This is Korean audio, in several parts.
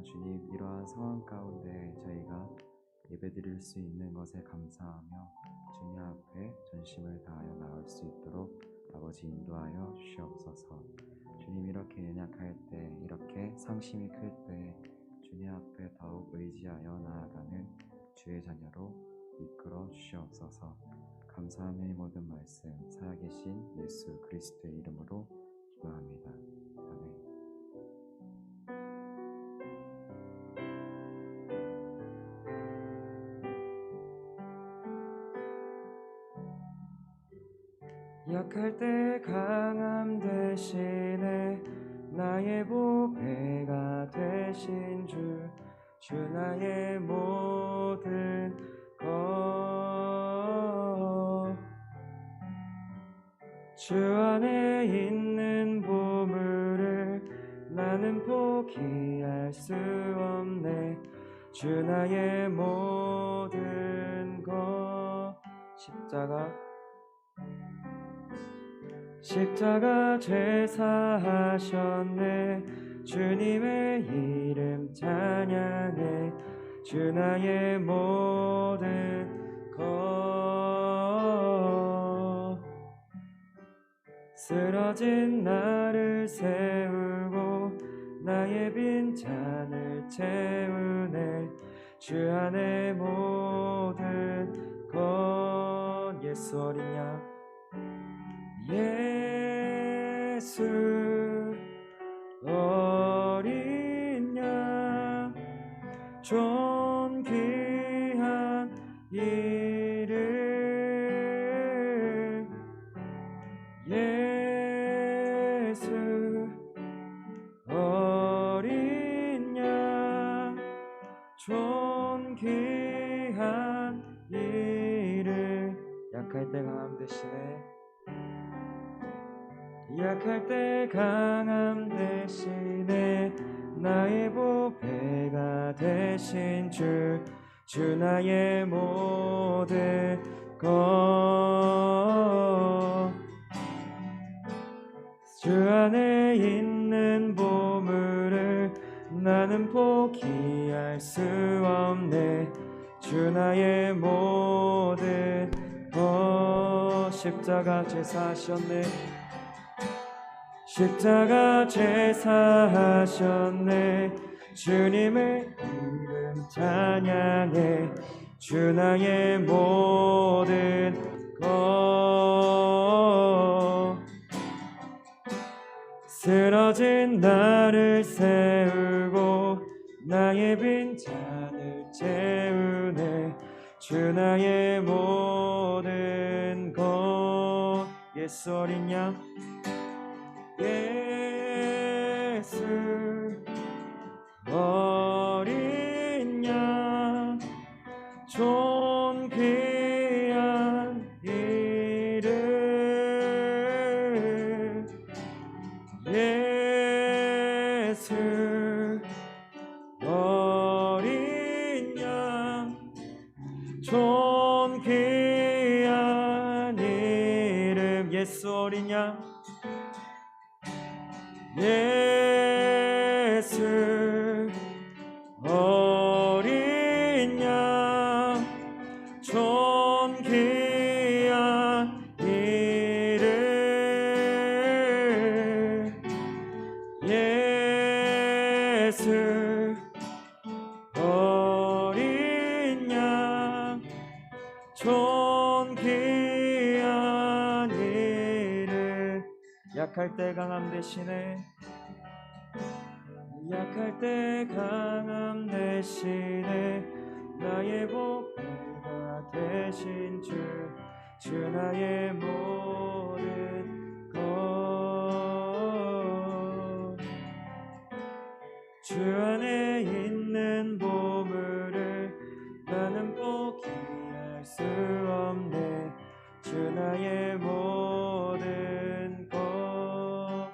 주님, 이러한 상황 가운데 저희가 예배드릴 수 있는 것에 감사하며 주님 앞에 전심을 다하여 나올 수 있도록 아버지 인도하여 주시옵소서. 주님, 이렇게 연약할 때, 이렇게 상심이 클 때 주님 앞에 더욱 의지하여 나아가는 주의 자녀로 이끌어 주시옵소서. 감사하며 이 모든 말씀 살아계신 예수 그리스도의 이름으로 기도합니다. 아멘. 약할 때 강함 대신에 나의 보배가 되신 주 나의 모든 것, 주 안에 있는 보물을 나는 포기할 수 없네. 주 나의 모든 것. 십자가 제사하셨네. 주님의 이름 찬양해. 주 나의 모든 것. 쓰러진 나를 세우고 나의 빈잔을 채우네. 주 안의 모든 것. 예수 어린 양, 예수 어린 양, 존귀한 이름. 예수 어린 양, 존귀한 이름. 약할 때 강함 대신에, 약할 때 강함 대신에 나의 보배가 되신 주 나의 모든 것, 주 안에 있는 보물을 나는 포기할 수 없네. 주 나의 모든 것. 십자가 제사하셨네. 십자가 제사하셨네. 주님의 이름 찬양해. 주 나의 모든 것. 쓰러진 나를 세우고 나의 빈잔을 채우네. 주 나의 모든 것. 예수 어린 양, 예수 어린 양, 존귀한 이름. 예수 어린 양, 존귀한 이름. 예수 어린 양, 예수 어린 양, 존귀한 이름. 예수 어린 양, 존귀한 이름. 약할 때 강함 대신에, 약할 때 강함 대신에 나의 보배가 되신 주 나의 모든 것. 주 안에 있는 보물을 나는 포기할 수 없네. 주 나의 모든 것.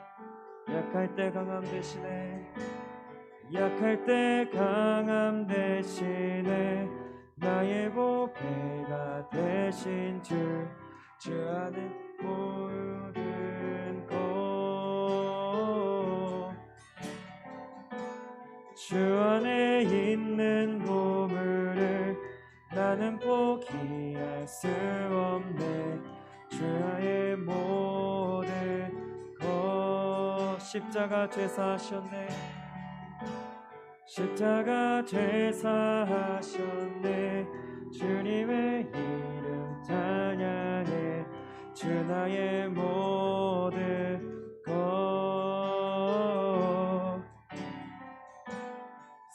약할 때 강함 대신에, 약할 때 강함 대신에 나의 보배가 되신 주 안에 모든 것. 주 안에 있는 보물을 나는 포기할 수 없네. 주의 모든 것 십자가 죄사하셨네. 십자가 죄사하셨네. 주님의 이름 찬양해. 주 나의 모든 것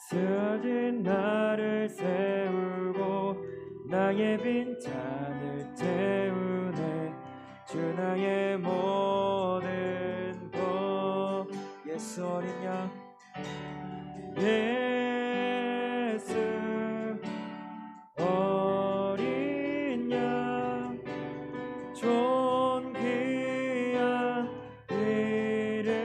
쓰러진 나를 세우고 나의 빈잔을 채우네. 주 나의 모든 것 예수 어린 양 예수 어린 양 존귀한 이름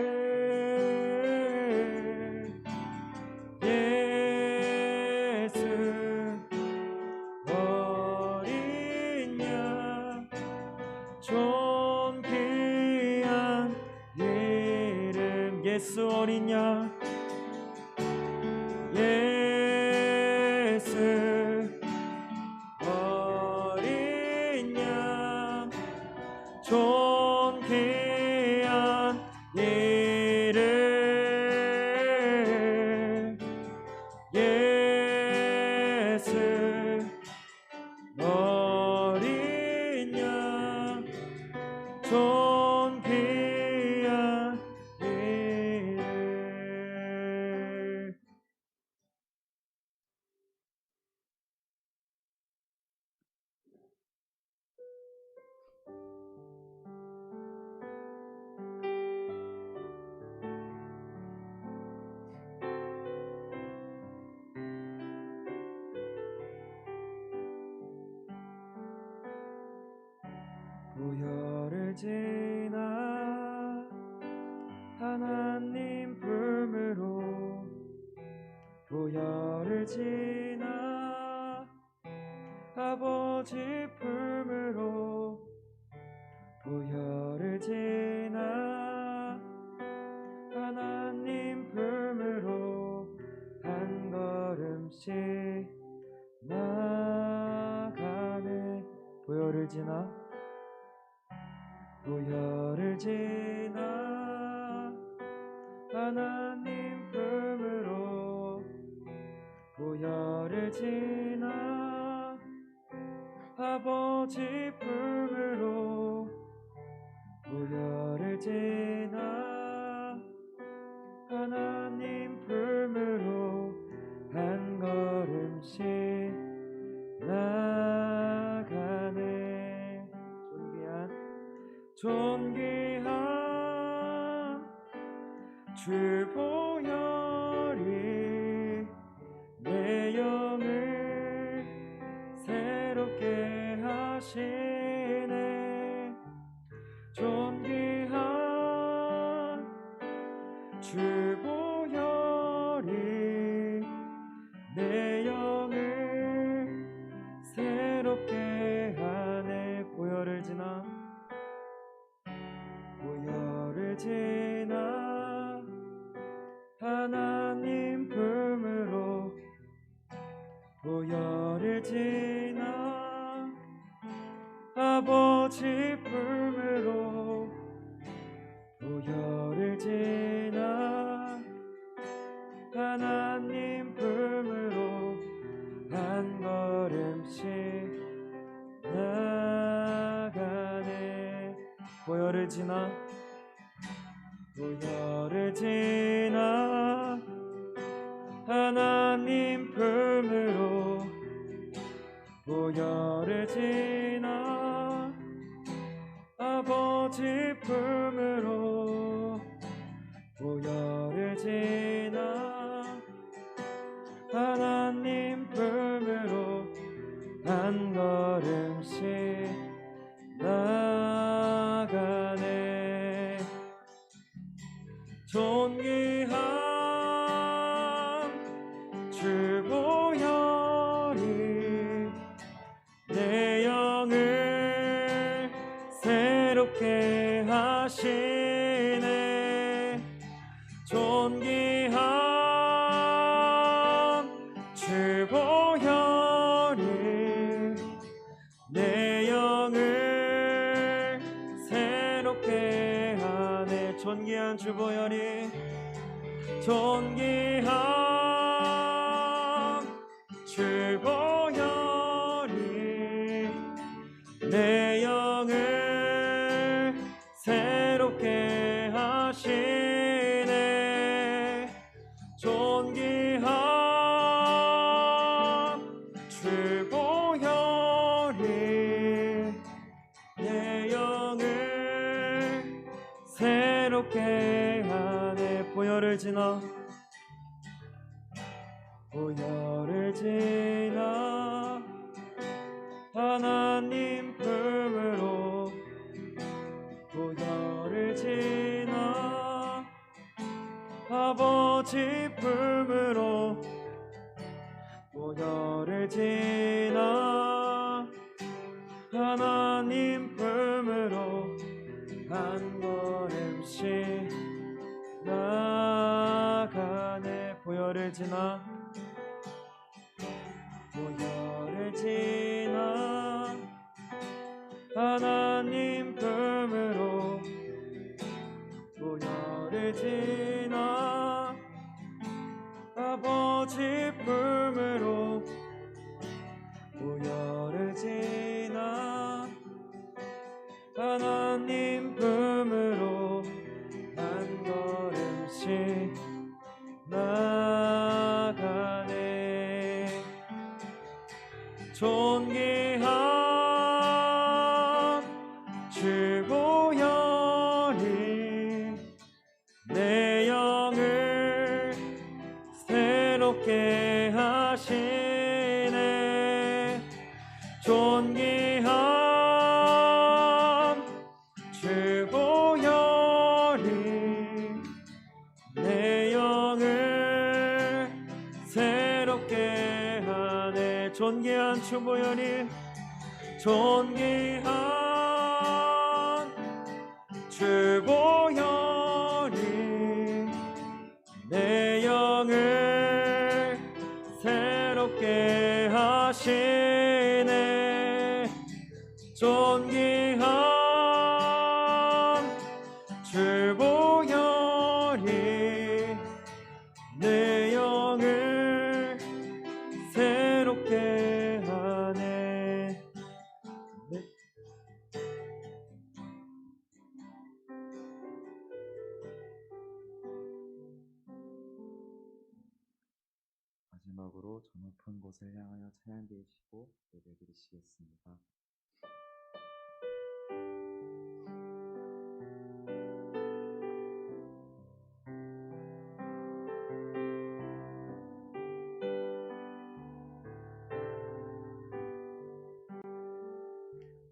예수 어린 양 존귀한 이름 예수 어린 양 예수 어린 양 존귀한 이름 예수 어린 양 존귀한 이름. 보혈을 지나 하나님 품으로 보혈을 지나 아버지 품으로 보혈을 지나 하나님 품으로 한 걸음씩 나가네. 보혈을 지나 보혈을 지나 하나님 품으로 보혈을 지나 아버지 품으로 보혈을 지나 하나님 품으로 한 걸음씩 나가네. 존귀한 주 보혈이 내 영을 새롭게 하시네. 존귀한 주 보혈이 내 영을 새롭게 하네. 보혈을 지나 보혈을 지나 하나님 품으로 보혈을 지나 아버지 품으로 보혈을 지나 하나님 품으로 한 걸음씩 나가네. 보혈을 지나 보혈을 지나 하나님 품으로 보혈을 지나 아버지 품으로 보혈을 지나 하나님 품으로 한 걸음씩 나가네. 존귀한 주 보혈이 내 영을 새롭게 하시네. 존귀한 존귀한 주 보혈이 내 영을 새롭게 하시네. 존귀한 주 보혈이 내 영을 새롭게 하네. 보혈을 지나 하나님 품으로 보혈을 지나 아버지 품으로 보혈을 지나 하나님 품으로 한 걸음씩 나가네. 보혈을 지나 보혈을 지나 하나님 품으로 보혈을 지나 아버지 품으로 보혈을 지나 하나님 품으로 한 걸음씩 나가네. 존귀한 주 보혈이 내 영을 새롭게 하시네. 존귀한 주 보혈이 내 영을 새롭게 하네. 존귀한 주 보혈이 존귀한 주 보혈이 내 영을 새롭게 하시네. 존귀한 주 보혈이 내 영을 새롭게 하네. 네. 마지막으로 저 높은 곳을 향하여 찬양 드리시고 예배 드리시겠습니다.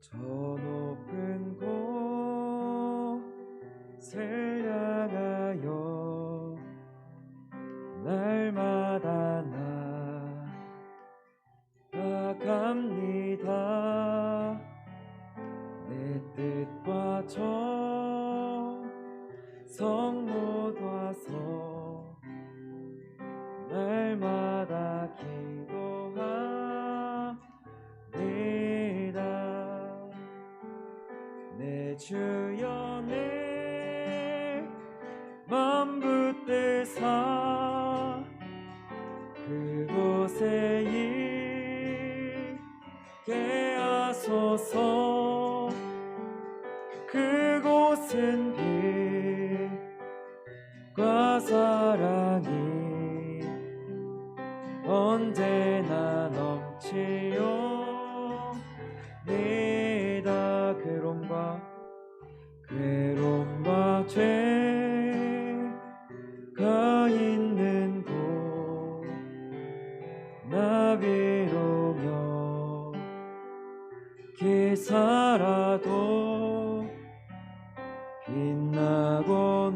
저 높은 곳을 향하여 날마다 나아갑니다. 내 뜻과 정성 모아서 날마다 기도합니다. 내 주여 내 맘 붙드사 그곳에 있게 하소서. 그곳은 빛과 사랑이 언제나 넘치옵니다. 괴로움과 죄가 있는 곳 나비로며 기사라도 빛나고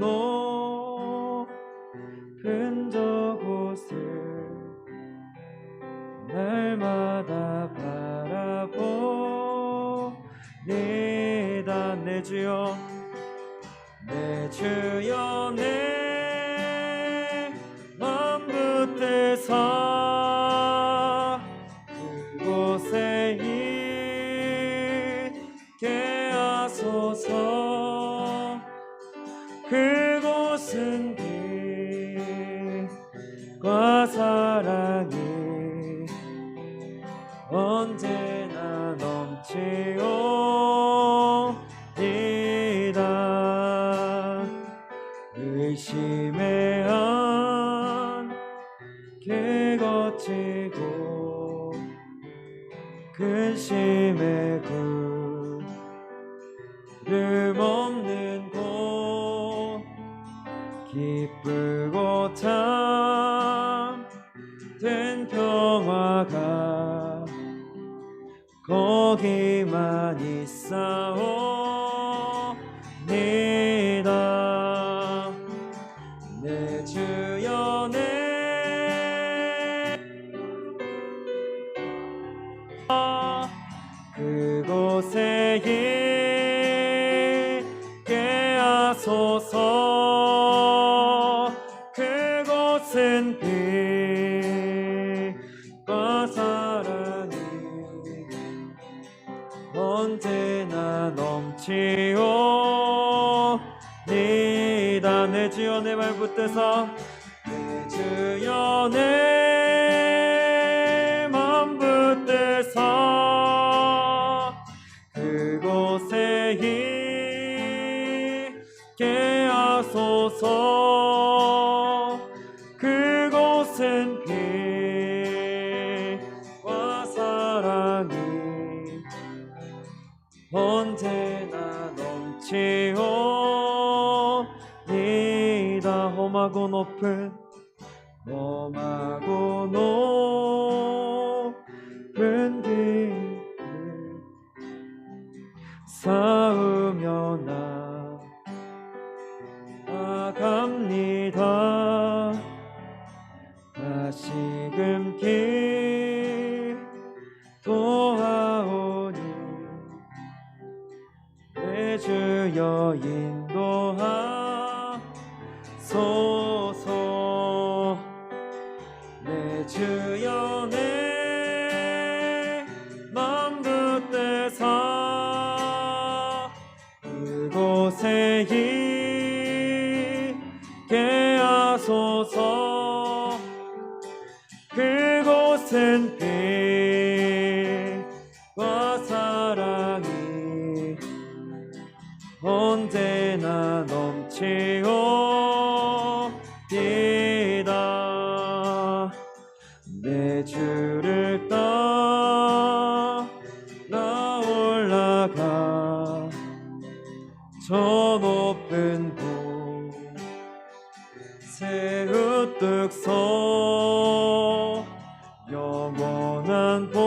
높은 저곳을 날마다 바라보니다. 내 주여 내 맘 붙드사 그곳에 있게 하소서. 그곳은 사랑이 언제나 넘치오니다. 의심의 안개 거치고 근심의 구름 없는 곳 기쁘고 참된 평화가 거기만 있사옵니다. 내 주여 내 그곳에 있게 하소서. 그곳은 빛과 사랑이 언제나 넘치오니다. 내 주여 내 말 붙드서 내 주여 내 맘 붙드서 그곳에 있게 하소서. 그곳은 빛과 사랑이 언제나 넘치오니다. 험하고 높은 길을 쌓으며 나아갑니다. 다시금 기도하오니 내 주여 인도하소서. 내 주여 내 맘 붙드사 그곳에 있게 하소서. 그곳은 빛과 사랑이 언제나 넘치오니다. 내 주를 따라 올라가 저 높은 곳에 우뚝 서 영원한 복락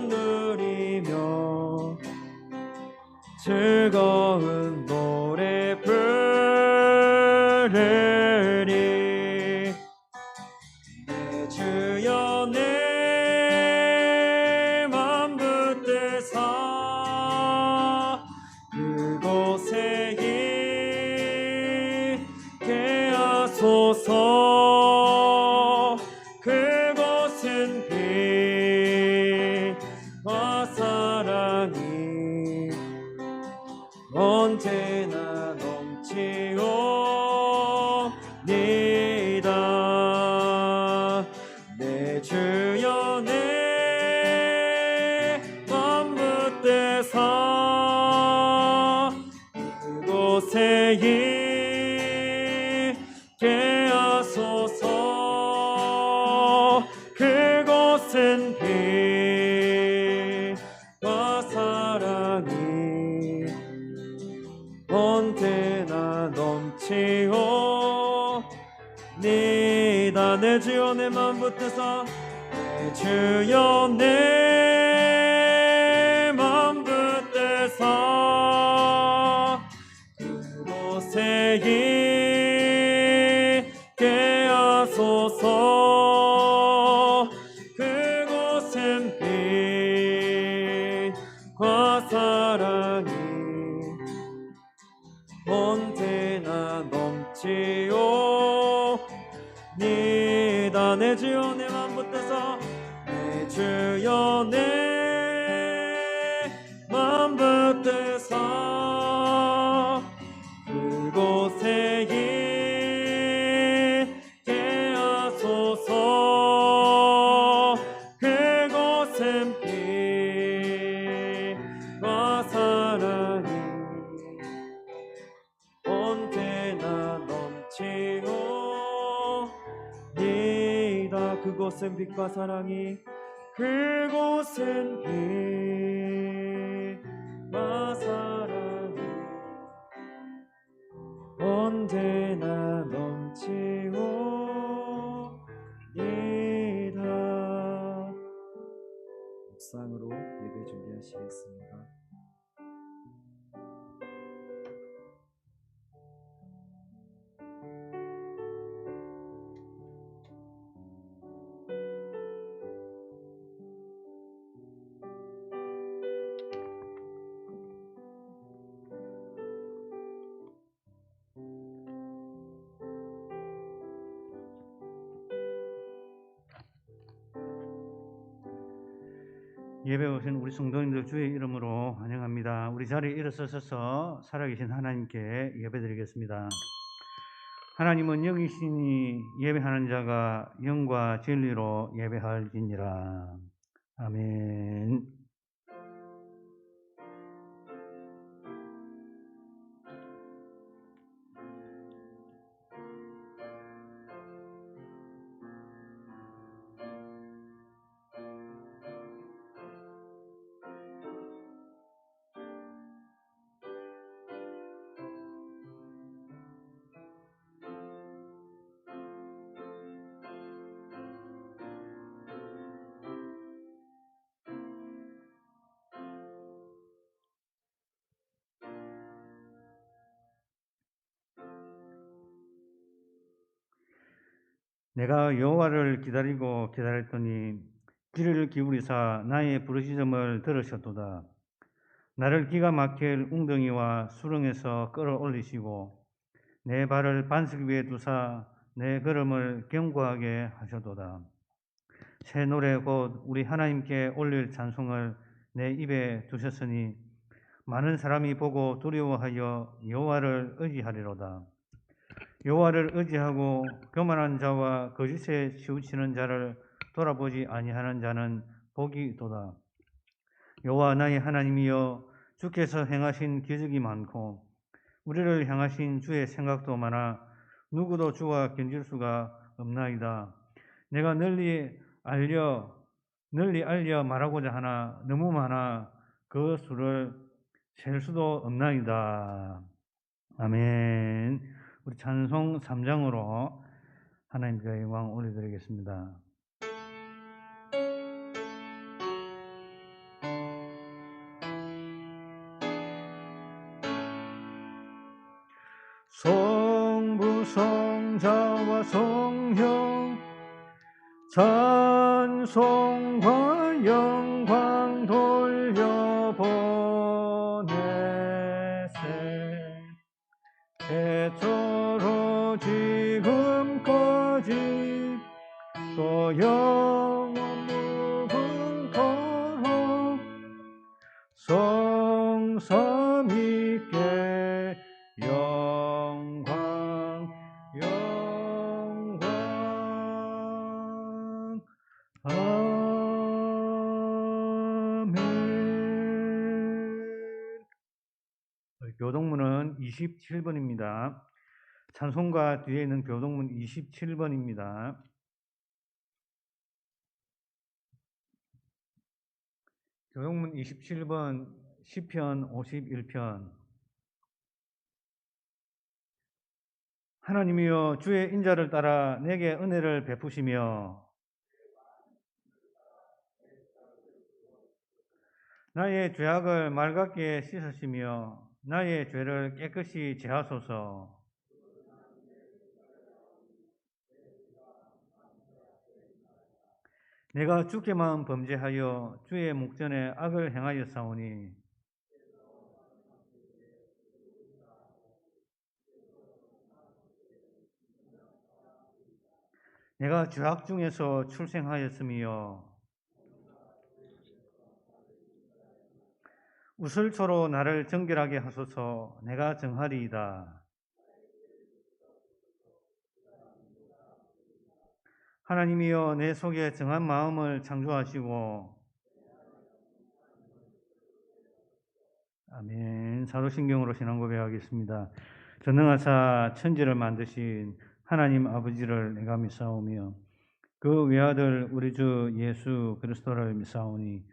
누리며 즐거운 노래 부르리. 내 주여 내 맘 붙드사 그곳에 있게 하소서. 그곳은 빛과 사랑이 언제나 넘치오니다. 내 주여 내 맘 붙드사 그곳에 있게 하소서. 그곳은 빛과 사랑이 언제나 넘치오니다. 내 주여 내 맘 붙드사 내 주여 내 맘 붙드사 그곳에 있게 하소서. 그곳은 빛과 사랑이 언제나 넘치오니다. 내 주여 내 맘 붙드사 내 주여 내 맘 붙드사 그곳에 있나이다. 그곳엔 빛과 사랑이, 그곳엔 빛과 사랑이 언제나 넘치오니다. 묵상으로 예배 준비하시겠습니다. 예배 오신 우리 성도님들 주의 이름으로 환영합니다. 우리 자리에 일어서셔서 살아계신 하나님께 예배드리겠습니다. 하나님은 영이시니 예배하는 자가 영과 진리로 예배할지니라. 아멘. 내가 여호와를 기다리고 기다렸더니 귀를 기울이사 나의 부르짖음을 들으셨도다. 나를 기가 막힐 웅덩이와 수렁에서 끌어올리시고 내 발을 반석 위에 두사 내 걸음을 견고하게 하셨도다. 새 노래 곧 우리 하나님께 올릴 찬송을 내 입에 두셨으니 많은 사람이 보고 두려워하여 여호와를 의지하리로다. 여호와를 의지하고 교만한 자와 거짓에 치우치는 자를 돌아보지 아니하는 자는 복이 있도다. 여호와 나의 하나님이여, 주께서 행하신 기적이 많고 우리를 향하신 주의 생각도 많아 누구도 주와 견질 수가 없나이다. 내가 널리 알려 말하고자 하나 너무 많아 그 수를 셀 수도 없나이다. 아멘. 우리 찬송 3장으로 하나님께 영광 올려드리겠습니다. 성부 성자와 성령 찬송과 영광 돌려보내세. 애초로 지금까지 또 영원 무궁토록 성삼위께 영광 아멘. 교동문은 27번입니다. 찬송가 뒤에 있는 교동문 27번입니다. 교동문 27번 시편 51편. 하나님이여, 주의 인자를 따라 내게 은혜를 베푸시며 나의 죄악을 맑게 씻으시며 나의 죄를 깨끗이 제하소서. 내가 주께만 범죄하여 주의 목전에 악을 행하였사오니 내가 죄악 중에서 출생하였으며 우슬초로 나를 정결하게 하소서. 내가 정하리이다. 하나님이여, 내 속에 정한 마음을 창조하시고 아멘. 사도신경으로 신앙 고백하겠습니다. 전능하사 천지를 만드신 하나님 아버지를 내가 믿사오며 그 외아들 우리 주 예수 그리스도를 믿사오니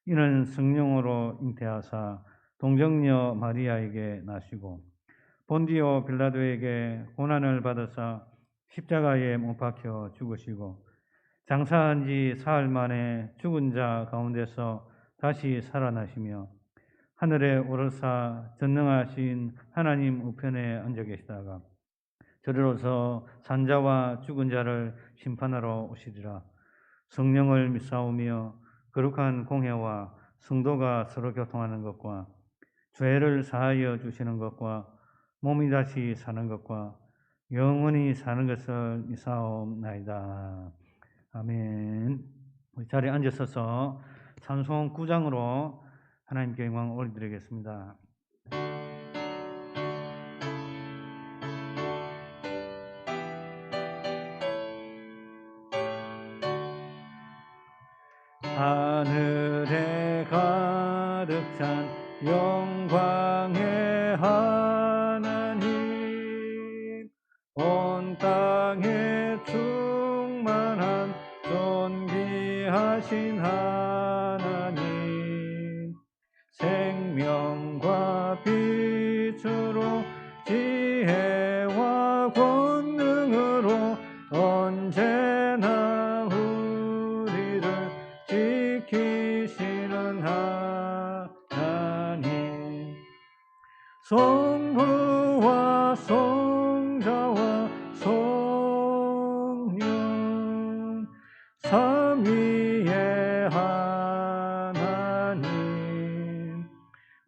이는 성령으로 잉태하사 동정녀 마리아에게 나시고 본디오 빌라도에게 고난을 받으사 십자가에 못 박혀 죽으시고 장사한 지 사흘 만에 죽은 자 가운데서 다시 살아나시며 하늘에 오르사 전능하신 하나님 우편에 앉아 계시다가 저리로서 산자와 죽은 자를 심판하러 오시리라. 성령을 믿사오며 거룩한 공회와 성도가 서로 교통하는 것과 죄를 사하여 주시는 것과 몸이 다시 사는 것과 영원히 사는 것을 믿사옵나이다. 아멘. 우리 자리에 앉으셔서 찬송 9장으로 하나님께 영광 올려드리겠습니다. 하늘에 가득 찬 영광의 하나님, 온 땅에 충만한 존귀하신 하나님, 생명과 빛으로 지혜와 권능으로 언제나 우리를 지키시는 하나님, 성부와 성자와 성령 삼위의 하나님,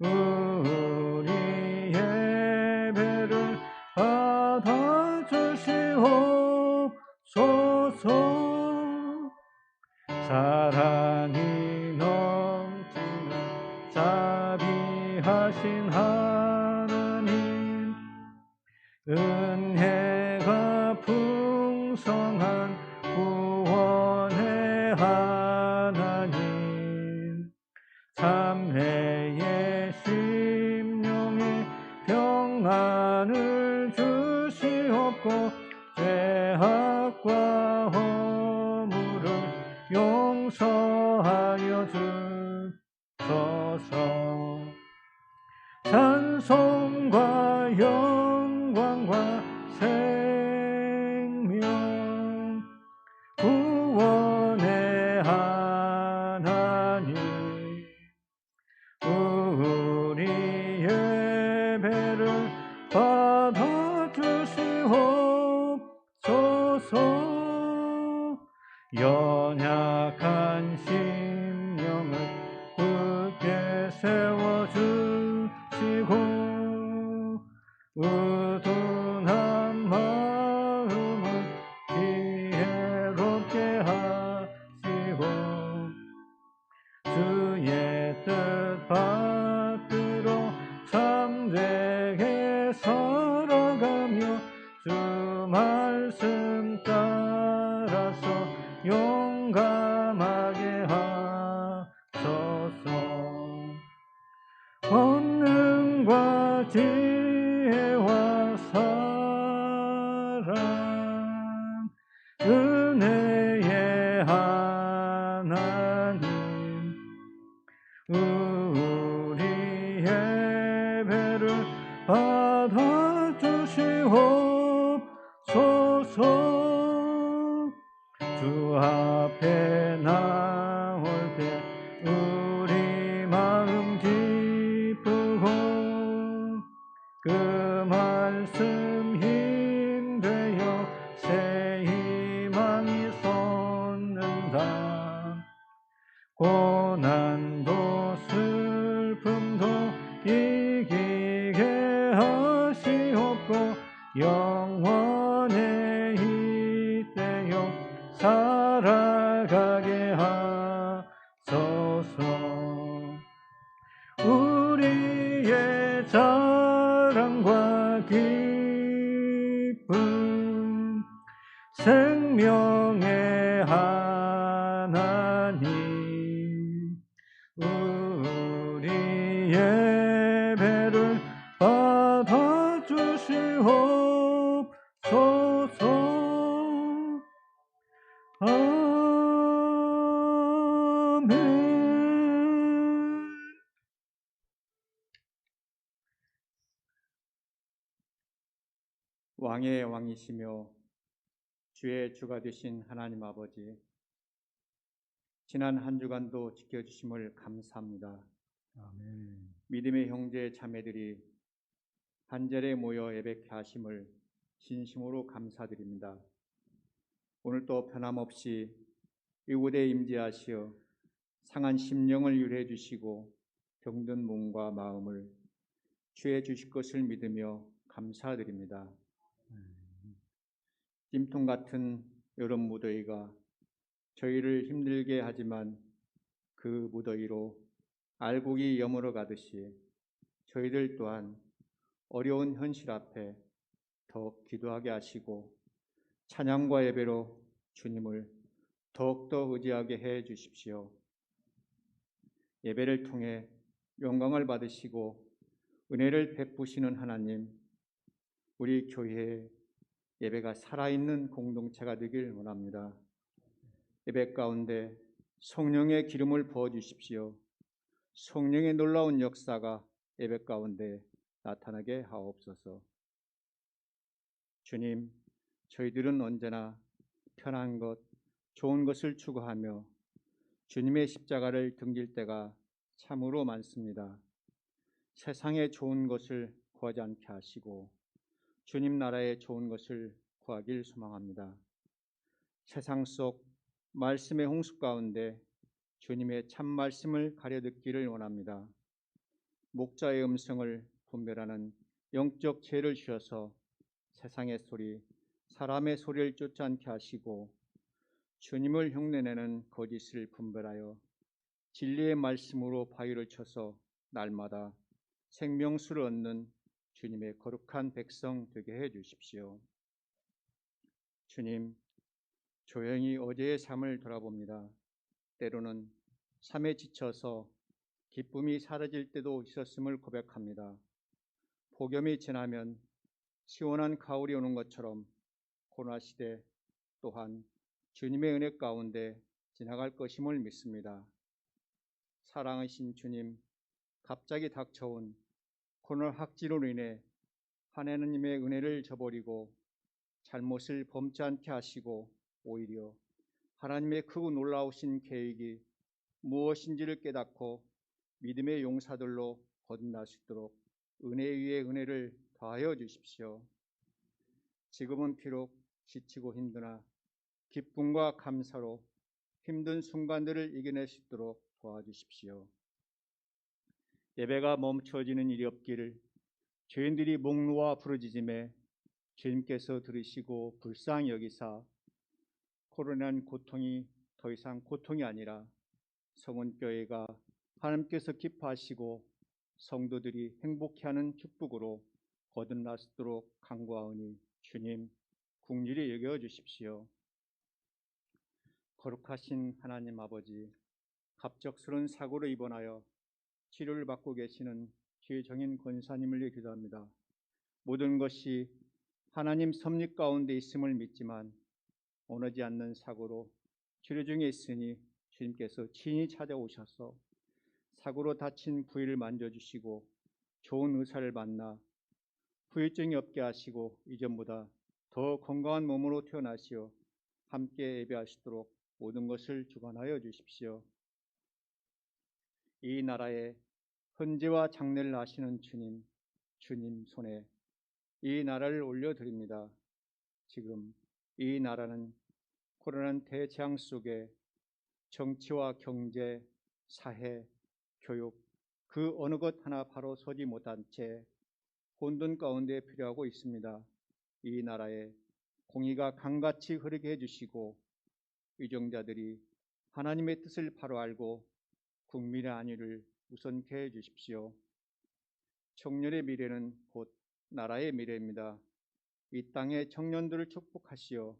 우리 예배를 받아주시옵소서. 사랑이 넘치는 자비하신 하나님, 은혜가 풍성한 구원의 하나님, 참회의 심령에 평안을 주시옵고 죄악과 허물을 용서하여 주소서. 찬송과 영광과 생명 구원의 하나님, 우리 예배를 받아주시옵소서. 연약한 심령을 굳게 세워주시고 우둔한 마음을 지혜롭게 하시고 주의 뜻 받들어 참되게 살아가며 주 말씀 따라서 용감하게 하소서. 권능과 지혜와 사랑 은혜의 하나님, 우리 예배를 받아주시옵소서. 주 앞에 나올 때 우리 마음 기쁘고 그 말씀 힘되어 새 희망이 솟는다. 고난도 슬픔도 이기게 하시옵고 영원에 잇대어 살아가게 하소서. 우리의 자랑과 기쁨 생명의 하나님, 우리 예배를 받아주시옵소서. 왕의 왕이시며 주의 주가 되신 하나님 아버지, 지난 한 주간도 지켜주심을 감사합니다. 아멘. 믿음의 형제 자매들이 한 자리에 모여 예배케 하심을 진심으로 감사드립니다. 오늘도 변함없이 이곳에 임재하시어 상한 심령을 유래해 주시고 병든 몸과 마음을 취해 주실 것을 믿으며 감사드립니다. 찜통 같은 여름 무더위가 저희를 힘들게 하지만 그 무더위로 알곡이 여물어 가듯이 저희들 또한 어려운 현실 앞에 더 기도하게 하시고 찬양과 예배로 주님을 더욱더 의지하게 해 주십시오. 예배를 통해 영광을 받으시고 은혜를 베푸시는 하나님, 우리 교회의 예배가 살아있는 공동체가 되길 원합니다. 예배 가운데 성령의 기름을 부어주십시오. 성령의 놀라운 역사가 예배 가운데 나타나게 하옵소서. 주님, 저희들은 언제나 편한 것, 좋은 것을 추구하며 주님의 십자가를 등질 때가 참으로 많습니다. 세상의 좋은 것을 구하지 않게 하시고 주님 나라의 좋은 것을 구하길 소망합니다. 세상 속 말씀의 홍수 가운데 주님의 참 말씀을 가려 듣기를 원합니다. 목자의 음성을 분별하는 영적 지혜를 주셔서 세상의 소리, 사람의 소리를 쫓지 않게 하시고 주님을 흉내내는 거짓을 분별하여 진리의 말씀으로 바위를 쳐서 날마다 생명수를 얻는 주님의 거룩한 백성 되게 해 주십시오. 주님, 조용히 어제의 삶을 돌아봅니다. 때로는 삶에 지쳐서 기쁨이 사라질 때도 있었음을 고백합니다. 폭염이 지나면 시원한 가을이 오는 것처럼 코로나 시대 또한 주님의 은혜 가운데 지나갈 것임을 믿습니다. 사랑하신 주님, 갑자기 닥쳐온 코로나 확진으로 인해 하나님의 은혜를 저버리고 잘못을 범치 않게 하시고 오히려 하나님의 크고 놀라우신 계획이 무엇인지를 깨닫고 믿음의 용사들로 거듭날 수 있도록 은혜 위에 은혜를 더하여 주십시오. 지금은 비록 지치고 힘드나 기쁨과 감사로 힘든 순간들을 이겨낼 수 있도록 도와주십시오. 예배가 멈춰지는 일이 없기를 죄인들이 목 놓아 부르짖음에 주님께서 들으시고 불쌍히 여기사 코로나는 고통이 더 이상 고통이 아니라 성은교회가 하나님께서 기뻐하시고 성도들이 행복해하는 축복으로 거듭날 수 있도록 간구하오니 주님 긍휼히 여겨 주십시오. 거룩하신 하나님 아버지, 갑작스러운 사고로 입원하여 치료를 받고 계시는 최정인 권사님을 위해 기도합니다. 모든 것이 하나님 섭리 가운데 있음을 믿지만 원하지 않는 사고로 치료 중에 있으니 주님께서 친히 찾아오셔서 사고로 다친 부위를 만져주시고 좋은 의사를 만나 후유증이 없게 하시고 이전보다 더 건강한 몸으로 태어나시어 함께 예배하시도록 모든 것을 주관하여 주십시오. 이 나라의 헌재와 장례를 하시는 주님 손에 이 나라를 올려드립니다. 지금 이 나라는 코로나 대재앙 속에 정치와 경제, 사회, 교육 그 어느 것 하나 바로 서지 못한 채 혼돈 가운데 필요하고 있습니다. 이 나라에 공의가 강같이 흐르게 해주시고 위정자들이 하나님의 뜻을 바로 알고 국민의 안위를 우선케 해주십시오. 청년의 미래는 곧 나라의 미래입니다. 이 땅의 청년들을 축복하시어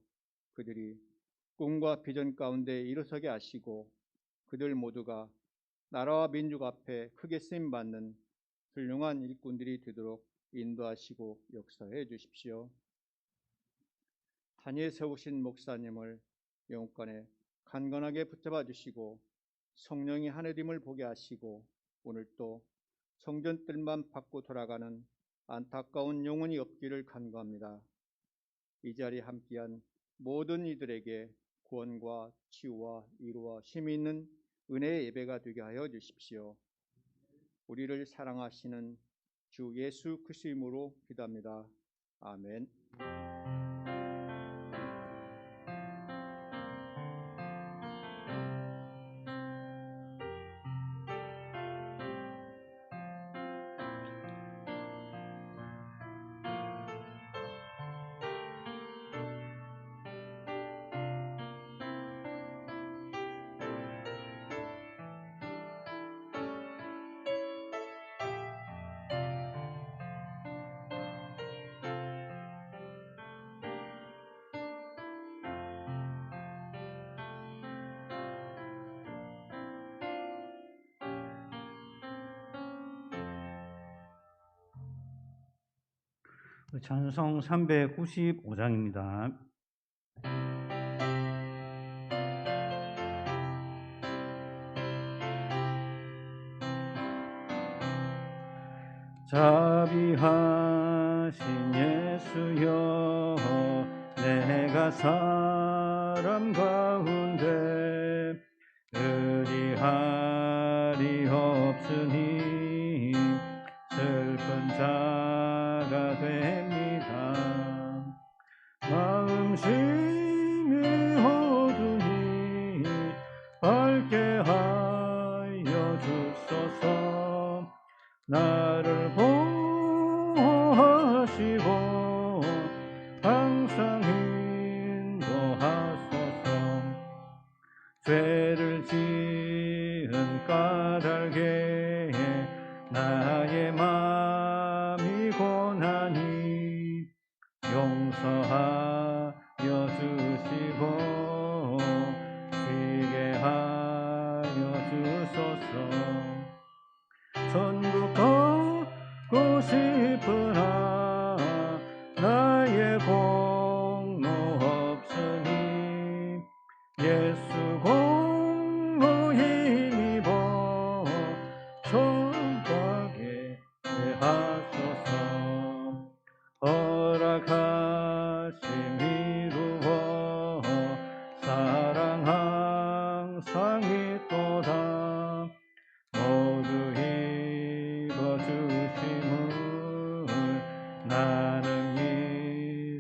그들이 꿈과 비전 가운데 일어서게 하시고 그들 모두가 나라와 민족 앞에 크게 쓰임받는 훌륭한 일꾼들이 되도록 인도하시고 역사해 주십시오. 단위에 세우신 목사님을 영권에 간건하게 붙잡아 주시고 성령이 하늘임을 보게 하시고 오늘 또 성전 뜰만 받고 돌아가는 안타까운 영혼이 없기를 간구합니다. 이 자리에 함께한 모든 이들에게 구원과 치유와 위로와 힘이 있는 은혜의 예배가 되게 하여 주십시오. 우리를 사랑하시는 주 예수 그리스도의 이름으로 기도합니다. 아멘. 찬송 395장입니다. 자비하신 예수여, 내가 사람 가운데 의리하리 없으니 슬픈 자가 됩니다. 마음심이 어두니 밝게 하여 주소서. 나를 보호하시고 항상 인도하소서. 죄를 지은 까닭에 나의 마음이 고나니 용서하여 주시고 쉬게 하여 주소서. 천국 걷고 싶으나 나의 공로 없으니 예수 공로 힘입어 천국에 하소서. 허락하심 이루어 사랑 항상 있도다. 모두 이뤄주심을 나는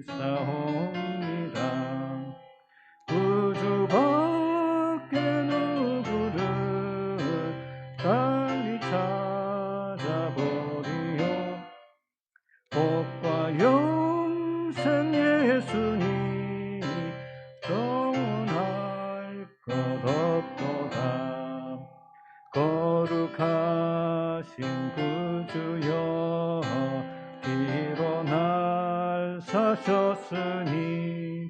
믿사옵니다. 구주 밖에 누구를 달리 찾아보리요. 복과 영생 예수니 정언할 것 없도다. 거룩하신 구주여, 피로 날 사셨으니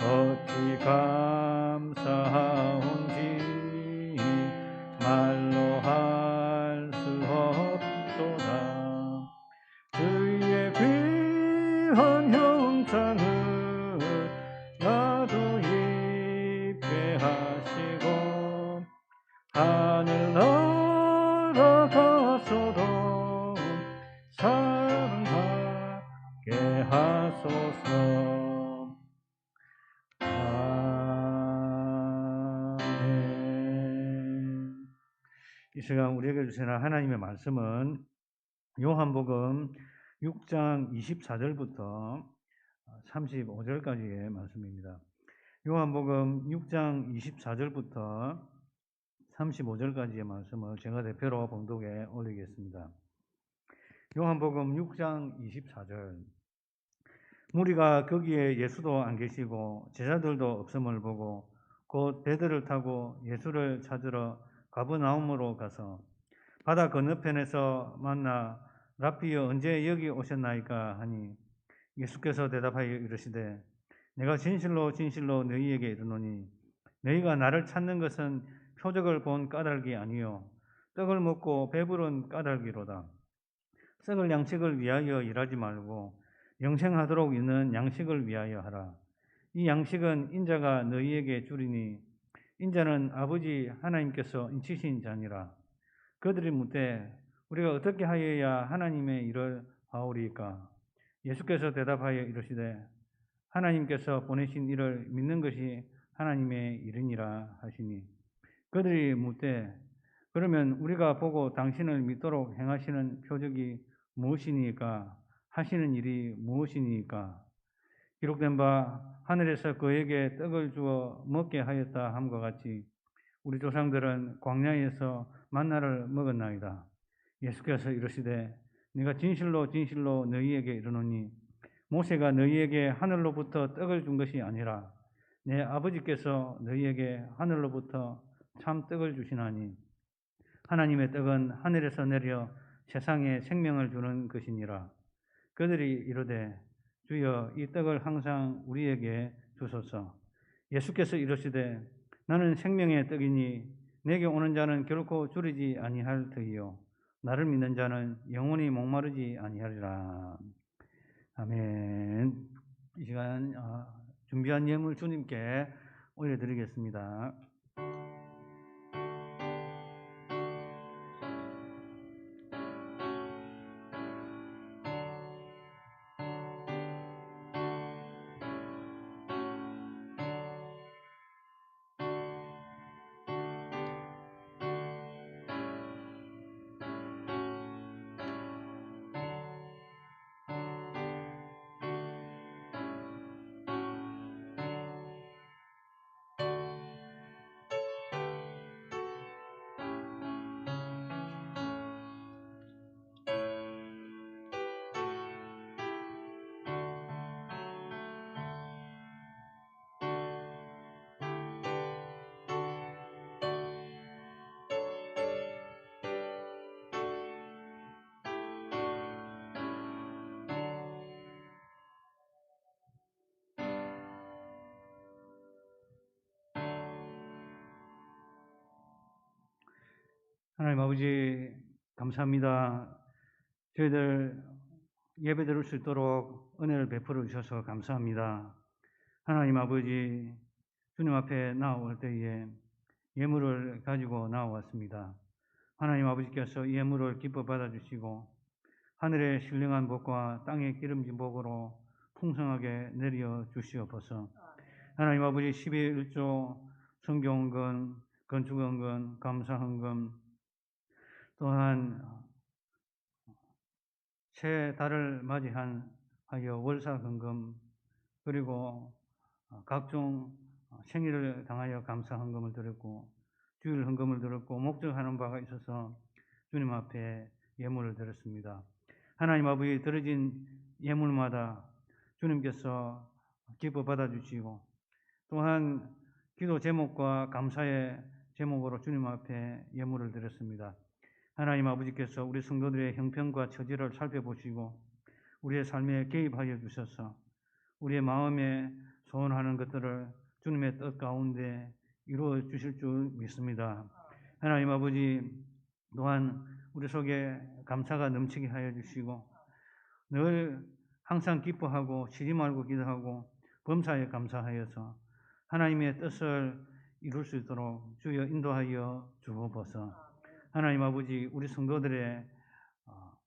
어찌 감사하온지 말로 할 수 없도다. 주의 귀한 형상을 나도 입게 하시고 하늘 날아가서도 사랑하게 하소서. 아멘. 이 시간 우리에게 주시는 하나님의 말씀은 요한복음 6장 24절부터 35절까지의 말씀입니다. 요한복음 6장 24절부터 35절까지의 말씀을 제가 대표로 봉독에 올리겠습니다. 요한복음 6장 24절. 무리가 거기에 예수도 안 계시고 제자들도 없음을 보고 곧 배들을 타고 예수를 찾으러 가버나움으로 가서 바다 건너편에서 만나 랍비여 언제 여기 오셨나이까 하니 예수께서 대답하여 이르시되 내가 진실로 진실로 너희에게 이르노니 너희가 나를 찾는 것은 표적을 본 까닭이 아니요 떡을 먹고 배부른 까닭이로다. 썩을 양식을 위하여 일하지 말고 영생하도록 있는 양식을 위하여 하라. 이 양식은 인자가 너희에게 주리니 인자는 아버지 하나님께서 인치신 자니라. 그들이 묻되 우리가 어떻게 하여야 하나님의 일을 하오리까? 예수께서 대답하여 이르시되 하나님께서 보내신 이를 믿는 것이 하나님의 일이니라 하시니 그들이 묻되 그러면 우리가 보고 당신을 믿도록 행하시는 표적이 무엇이니까 하시는 일이 무엇이니까 기록된 바 하늘에서 그에게 떡을 주어 먹게 하였다 함과 같이 우리 조상들은 광야에서 만나를 먹었나이다. 예수께서 이르시되 네가 진실로 진실로 너희에게 이르노니 모세가 너희에게 하늘로부터 떡을 준 것이 아니라 내 아버지께서 너희에게 하늘로부터 참 떡을 주시나니 하나님의 떡은 하늘에서 내려 세상에 생명을 주는 것이니라. 그들이 이르되 주여 이 떡을 항상 우리에게 주소서. 예수께서 이르시되 나는 생명의 떡이니 내게 오는 자는 결코 줄이지 아니할 터이요 나를 믿는 자는 영원히 목마르지 아니하리라. 아멘. 이 시간 준비한 예물 주님께 올려드리겠습니다. 하나님 아버지 감사합니다. 저희들 예배 드릴 수 있도록 은혜를 베풀어 주셔서 감사합니다. 하나님 아버지 주님 앞에 나올 때에 예물을 가지고 나왔습니다. 하나님 아버지께서 이 예물을 기뻐 받아주시고 하늘의 신령한 복과 땅의 기름진 복으로 풍성하게 내려 주시옵소서. 하나님 아버지 11조 성경헌금, 건축헌금, 감사헌금 또한 새 달을 맞이한 하여 월사헌금 그리고 각종 생일을 당하여 감사헌금을 드렸고 주일헌금을 드렸고 목적하는 바가 있어서 주님 앞에 예물을 드렸습니다. 하나님 아버지 드려진 예물마다 주님께서 기뻐 받아주시고 또한 기도 제목과 감사의 제목으로 주님 앞에 예물을 드렸습니다. 하나님 아버지께서 우리 성도들의 형편과 처지를 살펴보시고 우리의 삶에 개입하여 주셔서 우리의 마음에 소원하는 것들을 주님의 뜻 가운데 이루어 주실 줄 믿습니다. 하나님 아버지 또한 우리 속에 감사가 넘치게 하여 주시고 늘 항상 기뻐하고 쉬지 말고 기도하고 범사에 감사하여서 하나님의 뜻을 이룰 수 있도록 주여 인도하여 주옵소서. 하나님 아버지 우리 성도들의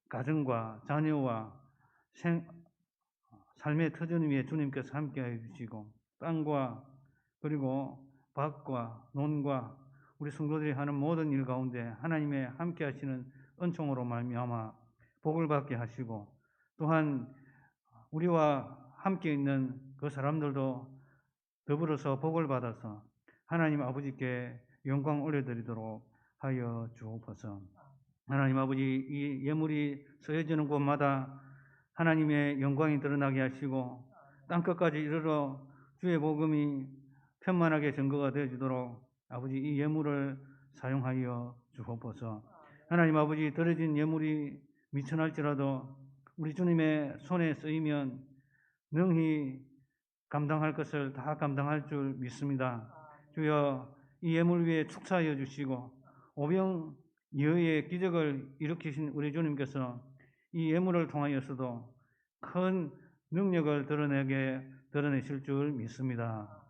가정과 자녀와 삶의 터전 위에 주님께서 함께하여 주시고 땅과 그리고 밭과 논과 우리 성도들이 하는 모든 일 가운데 하나님의 함께하시는 은총으로 말미암아 복을 받게 하시고 또한 우리와 함께 있는 그 사람들도 더불어서 복을 받아서 하나님 아버지께 영광 올려드리도록 하여 주옵소서. 하나님 아버지 이 예물이 쓰여지는 곳마다 하나님의 영광이 드러나게 하시고 땅끝까지 이르러 주의 복음이 편만하게 증거가 되어지도록 아버지 이 예물을 사용하여 주옵소서. 하나님 아버지 드려진 예물이 미천할지라도 우리 주님의 손에 쓰이면 능히 감당할 것을 다 감당할 줄 믿습니다. 주여 이 예물 위에 축사하여 주시고 오병이어의 기적을 일으키신 우리 주님께서 이 예물을 통하여서도 큰 능력을 드러내실 줄 믿습니다.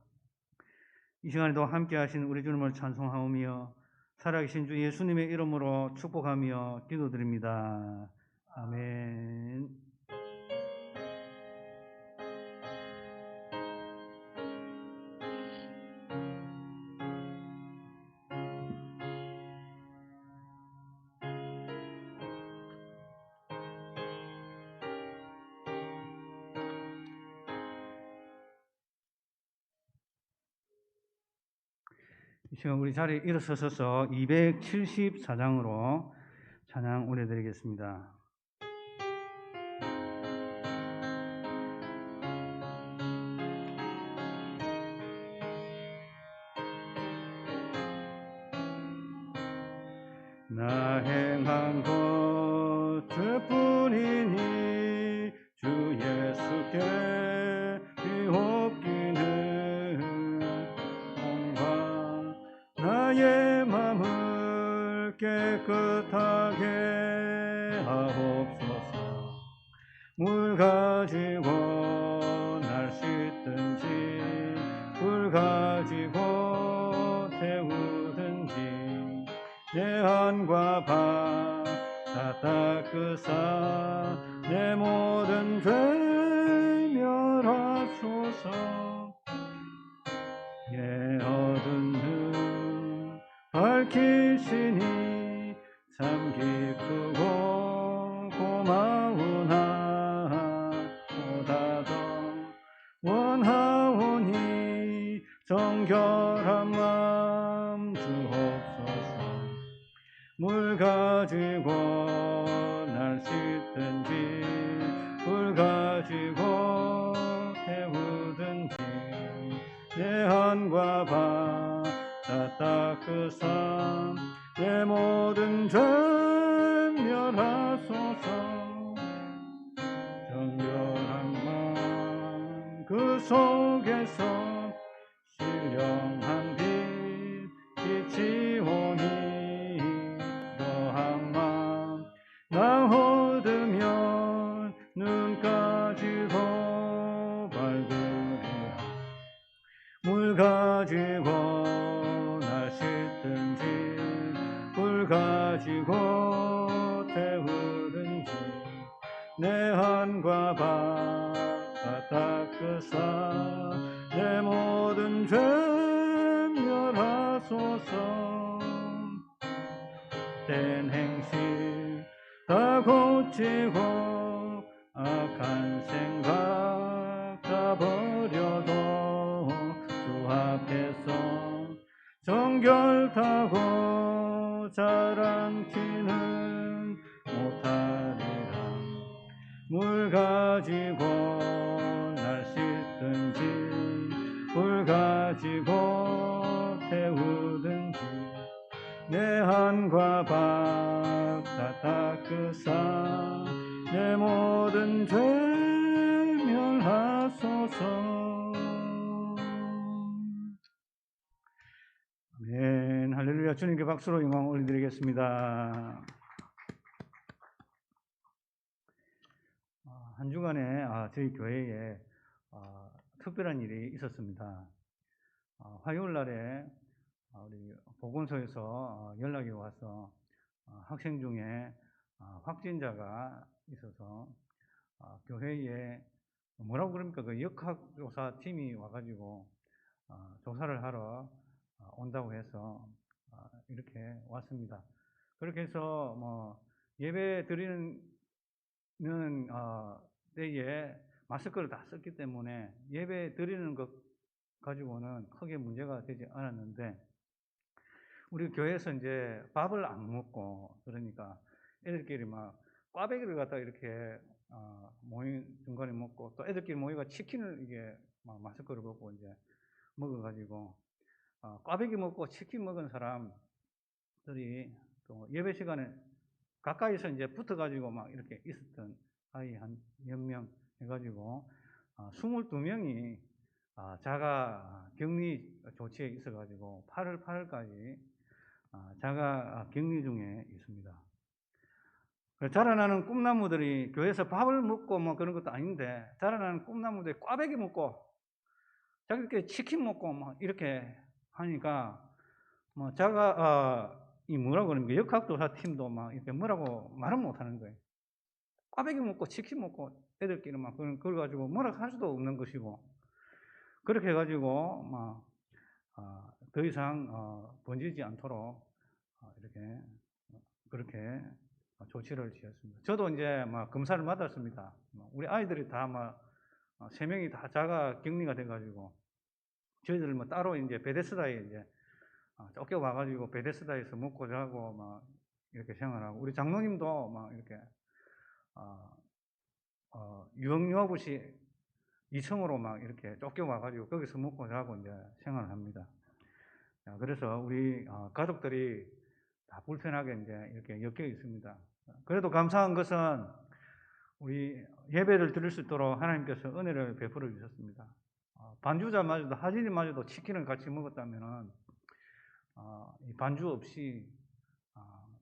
이 시간에도 함께 하신 우리 주님을 찬송하오며 살아계신 주 예수님의 이름으로 축복하며 기도드립니다. 아멘. 이 시간 우리 자리에 일어서서 274장으로 찬양 올려드리겠습니다. 나 행한 것 죄뿐이니 주 예수께 비옵기는 온과 나의 맘을 깨끗하게 하옵소서. 물 가지고 날 씻든지 불 가지고 태우든지 내 안과 바 다 닦으사 내 모든 죄 멸하소서. 내 어두운 눈 밝히시니 참 기쁘고 고마우나 보다 더 원하오니 정결한 마음 주옵소서. 물 가지고 날 씻든지 불 가지고 태우든지 내 안과 바 다 닦으사 내 모든 죄 멸하소서. 정결한 마음 그 속에서 신령한 빛 빛이 오니 너한 마음 나 얻으면 눈 가지고 밝으리라. 물 가지고 날 씻든지 불 가지고 태우든지 내 안과 바 다 닦으사 내 모든 죄 멸하소서. 된 행실 다 고치고 악한 생각 다 버려도 주 앞에서 정결타고 자랑치는 못하리라. 물 가지고 날 씻든지 불 가지고 태우든지 내 안과 바 다 닦으사 내 모든 죄 멸하소서. 아멘. 할렐루야. 주님께 박수로 영광 올려드리겠습니다. 한 주간에 저희 교회에 특별한 일이 있었습니다. 화요일 날에 우리 보건소에서 연락이 와서 학생 중에 확진자가 있어서 교회에 뭐라고 그럽니까? 그 역학조사 팀이 와가지고 조사를 하러 온다고 해서 이렇게 왔습니다. 그렇게 해서 뭐 예배 드리는 때에 마스크를 다 썼기 때문에 예배 드리는 것 가지고는 크게 문제가 되지 않았는데, 우리 교회에서 이제 밥을 안 먹고, 그러니까 애들끼리 막 꽈배기를 갖다 이렇게 모임 중간에 먹고, 또 애들끼리 모이가 치킨을 이게 막 마스크를 벗고 이제 먹어가지고 꽈배기 먹고 치킨 먹은 사람들이 또 예배 시간에 가까이서 이제 붙어가지고 막 이렇게 있었던 아이 한 몇 명 해가지고 22명이 자가 격리 조치에 있어가지고 8월 8일까지 자가 격리 중에 있습니다. 자라나는 꿈나무들이 교회에서 밥을 먹고 뭐 그런 것도 아닌데, 자라나는 꿈나무들이 꽈배기 먹고 자기들끼리 치킨 먹고 뭐 이렇게 하니까 뭐 자가 이 뭐라고 그러는가, 역학조사 팀도 막 이렇게 뭐라고 말은 못 하는 거예요. 꽈배기 먹고 치킨 먹고 애들끼리 막 그걸 가지고 뭐라 할 수도 없는 것이고, 그렇게 해가지고 막 더 이상 번지지 않도록 이렇게 그렇게 조치를 취했습니다. 저도 이제 막 검사를 받았습니다. 우리 아이들이 다 막 3명이 다 자가 격리가 돼가지고 저희들 뭐 따로 이제 베데스다에 이제 쫓겨와가지고 베데스다에서 먹고 자고 막 이렇게 생활하고, 우리 장로님도 막 이렇게 유흥유아부시 2층으로 막 이렇게 쫓겨와가지고 거기서 먹고 자고 이제 생활을 합니다. 그래서 우리 가족들이 다 불편하게 이제 이렇게 엮여 있습니다. 그래도 감사한 것은 우리 예배를 드릴 수 있도록 하나님께서 은혜를 베풀어 주셨습니다. 반주자마저도, 하진이마저도 치킨을 같이 먹었다면은 이 반주 없이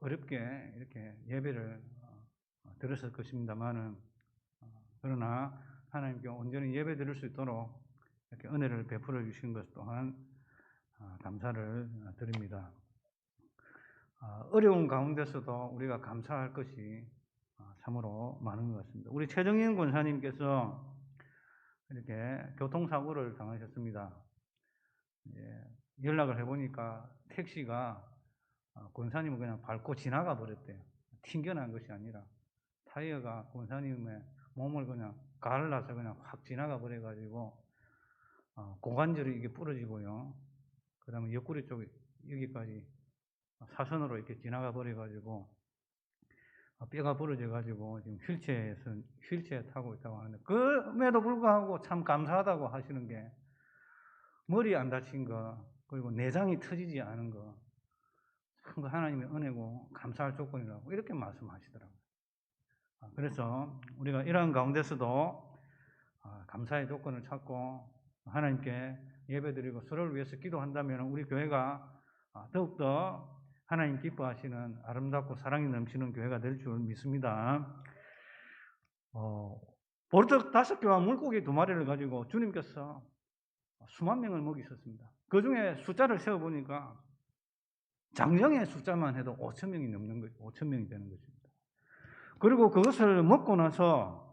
어렵게 이렇게 예배를 드렸을 것입니다만은, 그러나 하나님께 온전히 예배 드릴 수 있도록 이렇게 은혜를 베풀어 주신 것 또한 감사를 드립니다. 어려운 가운데서도 우리가 감사할 것이 참으로 많은 것 같습니다. 우리 최정인 권사님께서 이렇게 교통사고를 당하셨습니다. 연락을 해보니까 택시가 권사님을 그냥 밟고 지나가 버렸대요. 튕겨난 것이 아니라 타이어가 권사님의 몸을 그냥 가을라서 그냥 확 지나가 버려가지고 고관절이 이게 부러지고요. 그 다음에 옆구리 쪽 여기까지 사선으로 이렇게 지나가 버려가지고 뼈가 부러져가지고 지금 휠체어 타고 있다고 하는데, 그럼에도 불구하고 참 감사하다고 하시는 게 머리 안 다친 거, 그리고 내장이 터지지 않은 거, 참 하나님의 은혜고 감사할 조건이라고 이렇게 말씀하시더라고요. 그래서 우리가 이러한 가운데서도 감사의 조건을 찾고 하나님께 예배드리고 서로를 위해서 기도한다면 우리 교회가 더욱더 하나님 기뻐하시는 아름답고 사랑이 넘치는 교회가 될 줄 믿습니다. 보르떡 5개와 물고기 2마리를 가지고 주님께서 수만 명을 먹이셨습니다. 그 중에 숫자를 세어보니까 장정의 숫자만 해도 5,000명이 넘는 거죠. 5,000명이 되는 것입니다. 그리고 그것을 먹고 나서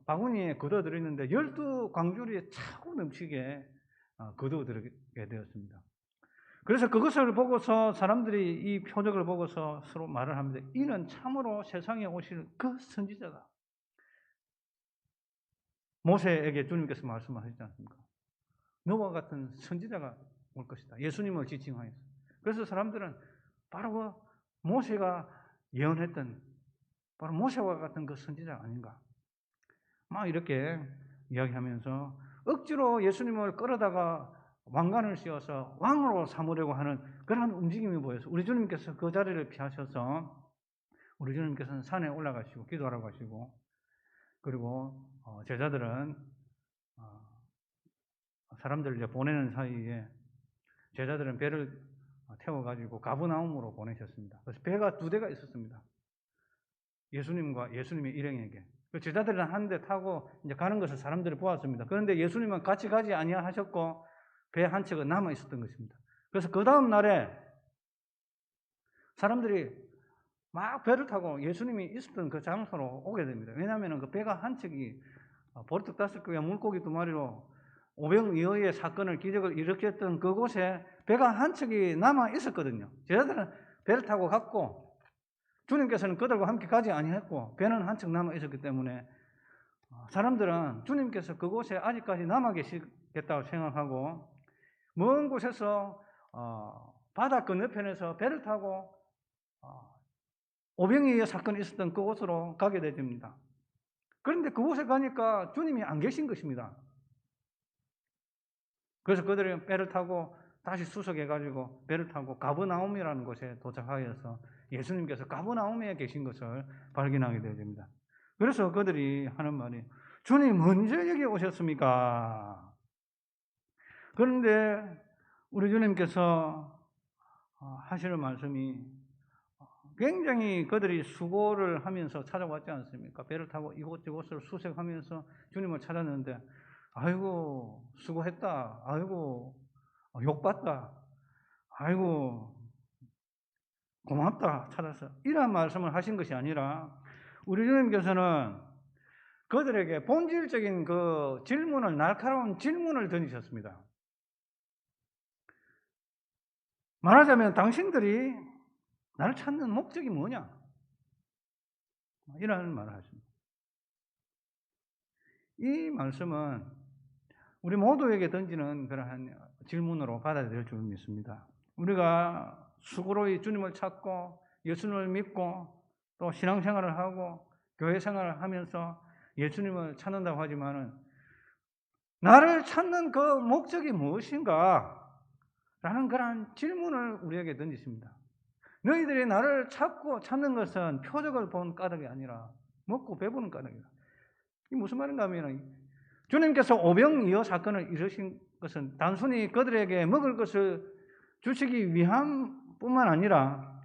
바구니에 걷어들였는데 12광줄이 차고 넘치게 걷어들게 되었습니다. 그래서 그것을 보고서 사람들이 이 표적을 보고서 서로 말을 합니다. 이는 참으로 세상에 오실 그 선지자다. 모세에게 주님께서 말씀하셨지 않습니까? 너와 같은 선지자가 올 것이다. 예수님을 지칭하여서. 그래서 사람들은 바로 그 모세가 예언했던 바로 모세와 같은 그 선지자 아닌가. 막 이렇게 이야기하면서 억지로 예수님을 끌어다가 왕관을 씌워서 왕으로 삼으려고 하는 그런 움직임이 보여서 우리 주님께서 그 자리를 피하셔서 우리 주님께서는 산에 올라가시고 기도하라고 하시고, 그리고 제자들은 사람들을 이제 보내는 사이에 제자들은 배를 태워가지고 가브나움으로 보내셨습니다. 그래서 배가 2대가 있었습니다. 예수님과 예수님의 일행에게. 제자들은 한 대 타고 이제 가는 것을 사람들이 보았습니다. 그런데 예수님은 같이 가지 아니하셨고 배 한 척은 남아 있었던 것입니다. 그래서 그 다음 날에 사람들이 막 배를 타고 예수님이 있었던 그 장소로 오게 됩니다. 왜냐하면 그 배가 한 척이 보르떡 5개와 물고기 2마리로 오병이어의 사건을, 기적을 일으켰던 그곳에 배가 한 척이 남아 있었거든요. 제자들은 배를 타고 갔고 주님께서는 그들과 함께 가지 아니했고 배는 한 척 남아 있었기 때문에 사람들은 주님께서 그곳에 아직까지 남아 계시겠다고 생각하고 먼 곳에서 바다 건너편에서 배를 타고 오병이어 사건이 있었던 그곳으로 가게 됩니다. 그런데 그곳에 가니까 주님이 안 계신 것입니다. 그래서 그들이 배를 타고 다시 수속해가지고 배를 타고 가브나움이라는 곳에 도착하여서 예수님께서 가브나움에 계신 것을 발견하게 됩니다. 그래서 그들이 하는 말이, 주님 언제 여기 오셨습니까? 그런데 우리 주님께서 하시는 말씀이 굉장히 그들이 수고를 하면서 찾아왔지 않습니까? 배를 타고 이곳저곳을 수색하면서 주님을 찾았는데 아이고 수고했다, 아이고 욕받다, 아이고 고맙다 찾아서, 이런 말씀을 하신 것이 아니라 우리 주님께서는 그들에게 본질적인 그 질문을, 날카로운 질문을 던지셨습니다. 말하자면 당신들이 나를 찾는 목적이 뭐냐? 이런 말을 하십니다. 이 말씀은 우리 모두에게 던지는 그러한 질문으로 받아들일 줄 믿습니다. 우리가 수고로이 주님을 찾고 예수님을 믿고 또 신앙생활을 하고 교회 생활을 하면서 예수님을 찾는다고 하지만은 나를 찾는 그 목적이 무엇인가? 라는 그러한 질문을 우리에게 던지십니다. 너희들이 나를 찾고 찾는 것은 표적을 본 까닭이 아니라 먹고 배부른 까닭이다. 이게 무슨 말인가 하면 주님께서 오병이어 사건을 이루신 것은 단순히 그들에게 먹을 것을 주시기 위함뿐만 아니라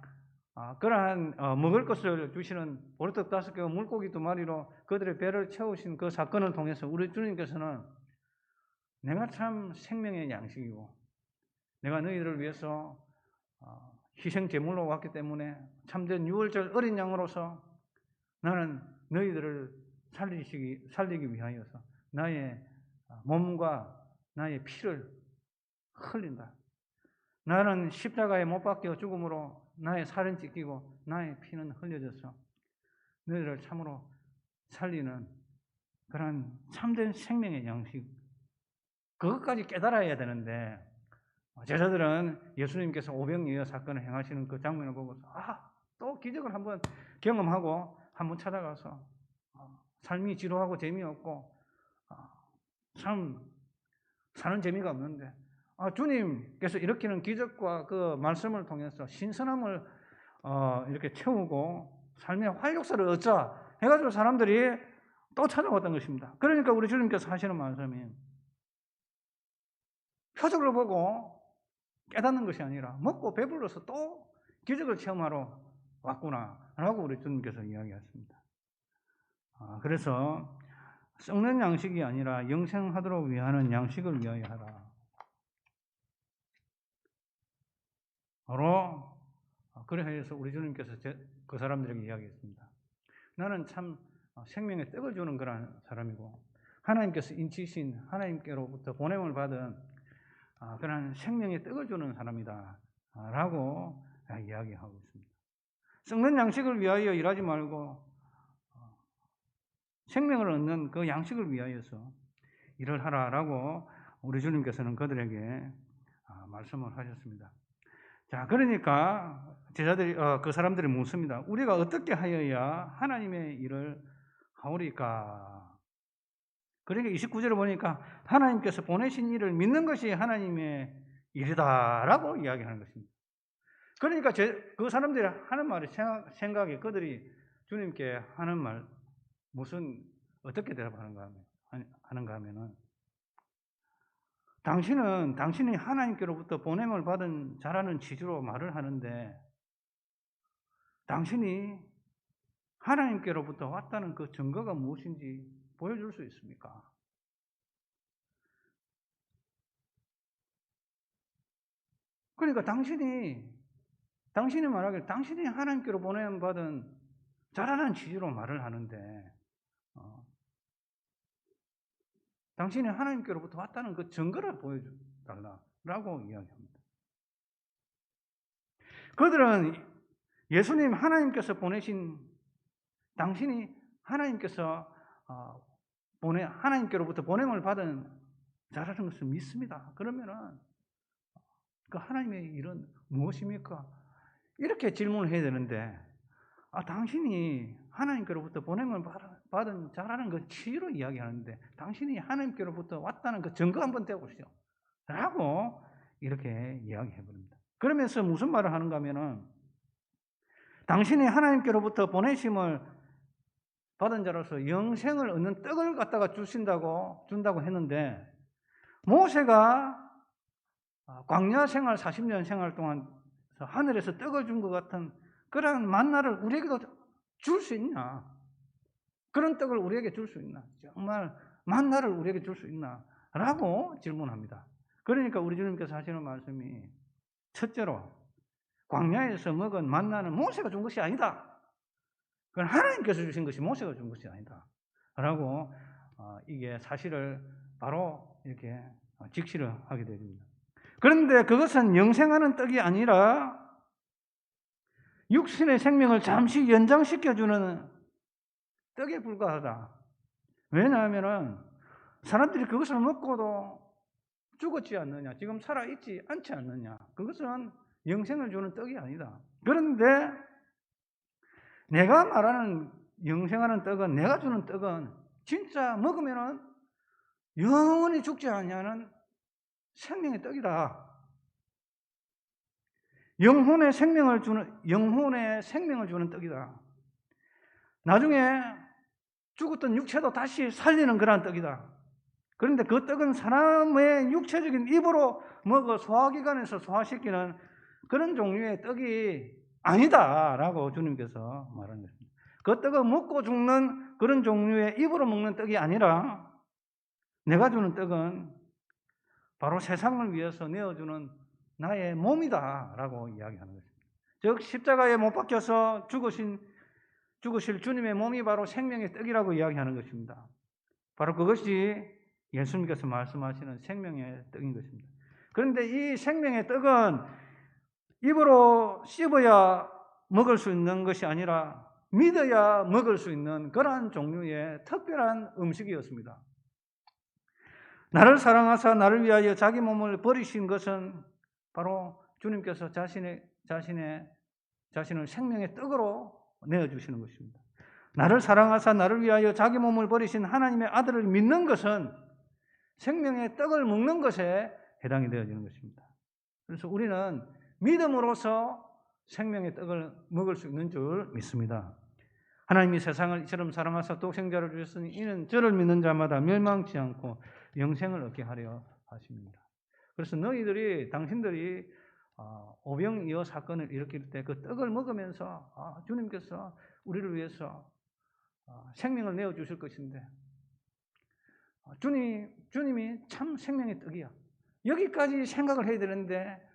그러한 먹을 것을 주시는 보리떡 5개와 물고기 2마리로 그들의 배를 채우신 그 사건을 통해서 우리 주님께서는 내가 참 생명의 양식이고 내가 너희들을 위해서 희생 제물로 왔기 때문에 참된 유월절 어린 양으로서 나는 너희들을 살리기 위하여서 나의 몸과 나의 피를 흘린다. 나는 십자가에 못 박혀 죽음으로 나의 살은 찢기고 나의 피는 흘려져서 너희를 참으로 살리는 그런 참된 생명의 양식, 그것까지 깨달아야 되는데 제자들은 예수님께서 오병이어 사건을 행하시는 그 장면을 보고서 또 기적을 한번 경험하고 한번 찾아가서 삶이 지루하고 재미없고 참 사는 재미가 없는데 주님께서 일으키는 기적과 그 말씀을 통해서 신선함을 이렇게 채우고 삶의 활력소를 얻자 해가지고 사람들이 또 찾아왔던 것입니다. 그러니까 우리 주님께서 하시는 말씀이 표적을 보고 깨닫는 것이 아니라 먹고 배불러서 또 기적을 체험하러 왔구나라고 우리 주님께서 이야기하십니다. 그래서 썩는 양식이 아니라 영생하도록 위하는 양식을 위하여 하라. 바로 그래서 우리 주님께서 그 사람들에게 이야기했습니다. 나는 참 생명의 떡을 주는 그런 사람이고 하나님께서 인치신 하나님께로부터 보냄을 받은 그런 생명의 떡을 주는 사람이다 라고 이야기하고 있습니다. 썩는 양식을 위하여 일하지 말고 생명을 얻는 그 양식을 위하여서 일을 하라라고 우리 주님께서는 그들에게 말씀을 하셨습니다. 자, 그러니까 제자들이 그 사람들이 묻습니다. 우리가 어떻게 하여야 하나님의 일을 하오리까? 그러니까 29절을 보니까 하나님께서 보내신 일을 믿는 것이 하나님의 일이다라고 이야기하는 것입니다. 그러니까 그 사람들이 하는 말이 생각이 그들이 주님께 하는 말 무슨 어떻게 대답하는가 하면은 당신이 하나님께로부터 보냄을 받은 자라는 취지로 말을 하는데 당신이 하나님께로부터 왔다는 그 증거가 무엇인지 보여줄 수 있습니까? 그러니까 당신이 말하기를 당신이 하나님께로 보냄 받은 자라는 취지로 말을 하는데 당신이 하나님께로부터 왔다는 그 증거를 보여달라라고 이야기합니다. 그들은 예수님 하나님께서 보내신 당신이 하나님께로부터 보냄을 받은 자라는 것을 믿습니다. 그러면은 그 하나님의 일은 무엇입니까? 이렇게 질문을 해야 되는데 당신이 하나님께로부터 보냄을 받은 자라는 그 취지로 이야기하는데 당신이 하나님께로부터 왔다는 그 증거 한번 대보시죠 라고 이렇게 이야기해버립니다. 그러면서 무슨 말을 하는가 하면은 당신이 하나님께로부터 보내심을 받은 자로서 영생을 얻는 떡을 갖다가 준다고 했는데 모세가 광야 생활 40년 생활 동안 하늘에서 떡을 준 것 같은 그런 만나를 우리에게도 줄 수 있나? 그런 떡을 우리에게 줄 수 있나? 정말 만나를 우리에게 줄 수 있나? 라고 질문합니다. 그러니까 우리 주님께서 하시는 말씀이 첫째로 광야에서 먹은 만나는 모세가 준 것이 아니다. 그건 하나님께서 주신 것이 모세가 준 것이 아니다. 라고 이게 사실을 바로 이렇게 직시를 하게 됩니다. 그런데 그것은 영생하는 떡이 아니라 육신의 생명을 잠시 연장시켜주는 떡에 불과하다. 왜냐하면 사람들이 그것을 먹고도 죽었지 않느냐, 지금 살아있지 않지 않느냐, 그것은 영생을 주는 떡이 아니다. 그런데 내가 말하는 영생하는 떡은, 내가 주는 떡은 진짜 먹으면은 영원히 죽지 않냐는 생명의 떡이다. 영혼의 생명을 주는 떡이다. 나중에 죽었던 육체도 다시 살리는 그러한 떡이다. 그런데 그 떡은 사람의 육체적인 입으로 먹어 소화기관에서 소화시키는 그런 종류의 떡이 아니다라고 주님께서 말하는 것입니다. 그 떡은 먹고 죽는 그런 종류의 입으로 먹는 떡이 아니라 내가 주는 떡은 바로 세상을 위해서 내어주는 나의 몸이다라고 이야기하는 것입니다. 즉 십자가에 못 박혀서 죽으실 주님의 몸이 바로 생명의 떡이라고 이야기하는 것입니다. 바로 그것이 예수님께서 말씀하시는 생명의 떡인 것입니다. 그런데 이 생명의 떡은 입으로 씹어야 먹을 수 있는 것이 아니라 믿어야 먹을 수 있는 그러한 종류의 특별한 음식이었습니다. 나를 사랑하사 나를 위하여 자기 몸을 버리신 것은 바로 주님께서 자신을 생명의 떡으로 내어주시는 것입니다. 나를 사랑하사 나를 위하여 자기 몸을 버리신 하나님의 아들을 믿는 것은 생명의 떡을 먹는 것에 해당이 되어지는 것입니다. 그래서 우리는 믿음으로써 생명의 떡을 먹을 수 있는 줄 믿습니다. 하나님이 세상을 이처럼 사랑하사 독생자를 주셨으니 이는 저를 믿는 자마다 멸망치 않고 영생을 얻게 하려 하십니다. 그래서 당신들이 오병이어 사건을 일으킬 때 그 떡을 먹으면서 주님께서 우리를 위해서 생명을 내어주실 것인데 주님이 참 생명의 떡이야. 여기까지 생각을 해야 되는데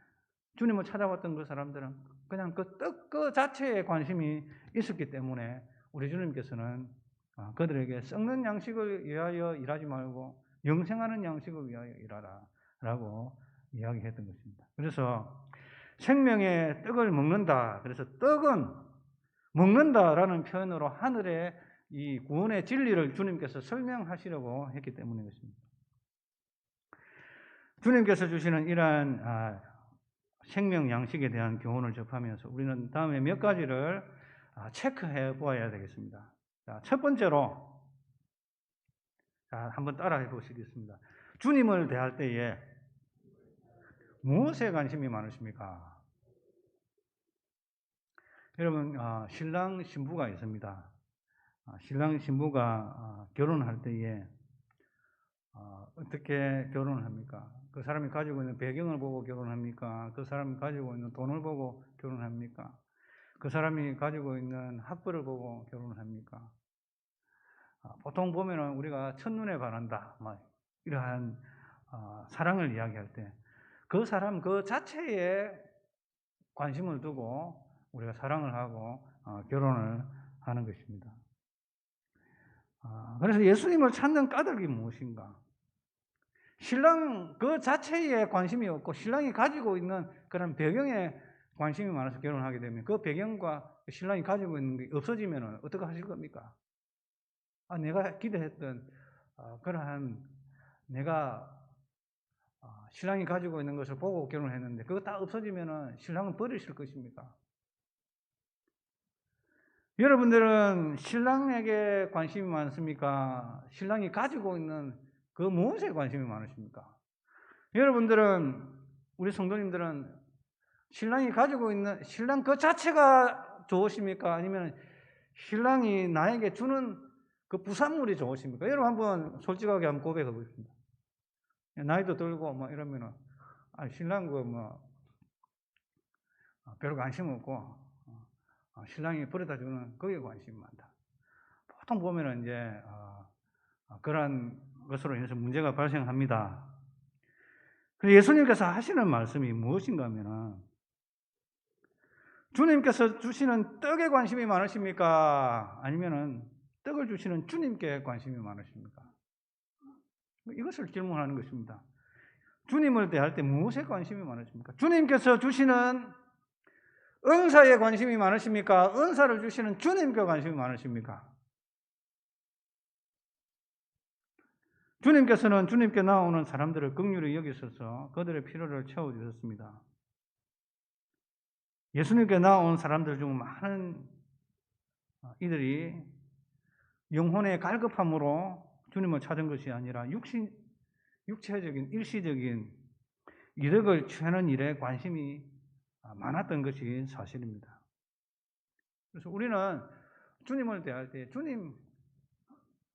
주님을 찾아왔던 그 사람들은 그냥 그 떡 그 자체에 관심이 있었기 때문에 우리 주님께서는 그들에게 썩는 양식을 위하여 일하지 말고 영생하는 양식을 위하여 일하라 라고 이야기했던 것입니다. 그래서 생명의 떡을 먹는다. 그래서 떡은 먹는다라는 표현으로 하늘의 이 구원의 진리를 주님께서 설명하시려고 했기 때문인 것입니다. 주님께서 주시는 이러한 생명 양식에 대한 교훈을 접하면서 우리는 다음에 몇 가지를 체크해 보아야 되겠습니다. 자, 첫 번째로 한번 따라해 보시겠습니다. 주님을 대할 때에 무엇에 관심이 많으십니까? 여러분, 신랑 신부가 있습니다. 신랑 신부가 결혼할 때에 어떻게 결혼을 합니까? 그 사람이 가지고 있는 배경을 보고 결혼합니까? 그 사람이 가지고 있는 돈을 보고 결혼합니까? 그 사람이 가지고 있는 학벌을 보고 결혼을 합니까? 보통 보면은 우리가 첫눈에 반한다, 이러한 사랑을 이야기할 때 그 사람 그 자체에 관심을 두고 우리가 사랑을 하고 결혼을 하는 것입니다. 그래서 예수님을 찾는 까닭이 무엇인가? 신랑 그 자체에 관심이 없고 신랑이 가지고 있는 그런 배경에 관심이 많아서 결혼하게 되면 그 배경과 신랑이 가지고 있는 게 없어지면 어떻게 하실 겁니까? 내가 기대했던 그러한 내가 신랑이 가지고 있는 것을 보고 결혼했는데 그거 다 없어지면 신랑은 버리실 것입니까? 여러분들은 신랑에게 관심이 많습니까? 신랑이 가지고 있는 그 무엇에 관심이 많으십니까? 여러분들은, 우리 성도님들은 신랑이 가지고 있는 신랑 그 자체가 좋으십니까? 아니면 신랑이 나에게 주는 그 부산물이 좋으십니까? 여러분 한번 솔직하게 한번 고백해 보겠습니다. 나이도 들고 이러면은 신랑 별로 관심 없고 신랑이 버려다 주는 거기에 관심이 많다. 보통 보면은 이제 그런 것으로 인해서 문제가 발생합니다. 그래서 예수님께서 하시는 말씀이 무엇인가 하면은 주님께서 주시는 떡에 관심이 많으십니까? 아니면은 떡을 주시는 주님께 관심이 많으십니까? 이것을 질문하는 것입니다. 주님을 대할 때 무엇에 관심이 많으십니까? 주님께서 주시는 은사에 관심이 많으십니까? 은사를 주시는 주님께 관심이 많으십니까? 주님께서는 주님께 나오는 사람들을 긍휼히 여기셔서 그들의 필요를 채워주셨습니다. 예수님께 나온 사람들 중 많은 이들이 영혼의 갈급함으로 주님을 찾은 것이 아니라 육체적인 일시적인 이득을 취하는 일에 관심이 많았던 것이 사실입니다. 그래서 우리는 주님을 대할 때 주님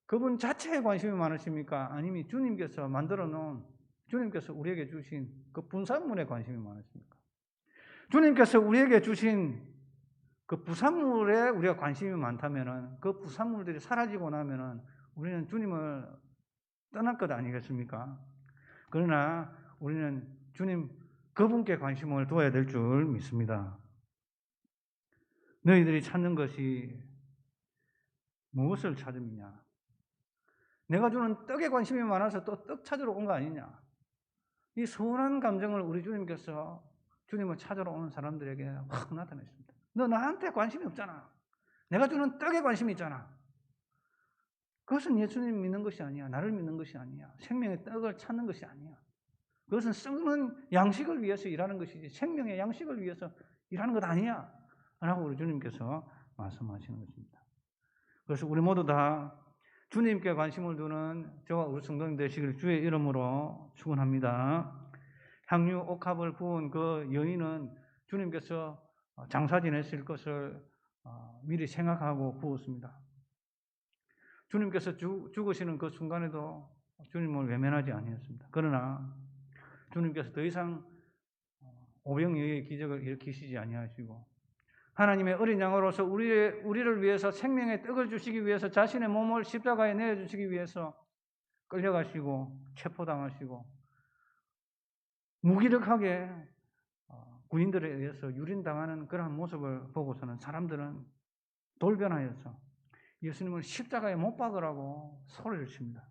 그분 자체에 관심이 많으십니까? 아니면 주님께서 만들어 놓은 주님께서 우리에게 주신 그 분산물에 관심이 많으십니까? 주님께서 우리에게 주신 그 부산물에 우리가 관심이 많다면은 그 부산물들이 사라지고 나면은 우리는 주님을 떠날 것 아니겠습니까? 그러나 우리는 주님 그분께 관심을 둬야 될 줄 믿습니다. 너희들이 찾는 것이 무엇을 찾음이냐? 내가 주는 떡에 관심이 많아서 또 떡 찾으러 온 거 아니냐? 이 서운한 감정을 우리 주님께서 주님을 찾으러 오는 사람들에게 확 나타냈습니다. 너 나한테 관심이 없잖아. 내가 주는 떡에 관심이 있잖아. 그것은 예수님 믿는 것이 아니야. 나를 믿는 것이 아니야. 생명의 떡을 찾는 것이 아니야. 그것은 썩는 양식을 위해서 일하는 것이지 생명의 양식을 위해서 일하는 것 아니야. 라고 우리 주님께서 말씀하시는 것입니다. 그래서 우리 모두 다 주님께 관심을 두는 저와 우리 성도님 되시길 주의 이름으로 축원합니다. 향유 옥합을 부은 그 여인은 주님께서 장사 지내실 것을 미리 생각하고 부었습니다. 주님께서 죽으시는 그 순간에도 주님을 외면하지 아니했습니다. 그러나 주님께서 더 이상 오병이어의 기적을 일으키시지 아니하시고 하나님의 어린 양으로서 우리를 위해서 생명의 떡을 주시기 위해서 자신의 몸을 십자가에 내어주시기 위해서 끌려가시고 체포당하시고 무기력하게 군인들에 의해서 유린당하는 그러한 모습을 보고서는 사람들은 돌변하여서 예수님을 십자가에 못 박으라고 소리를 칩니다.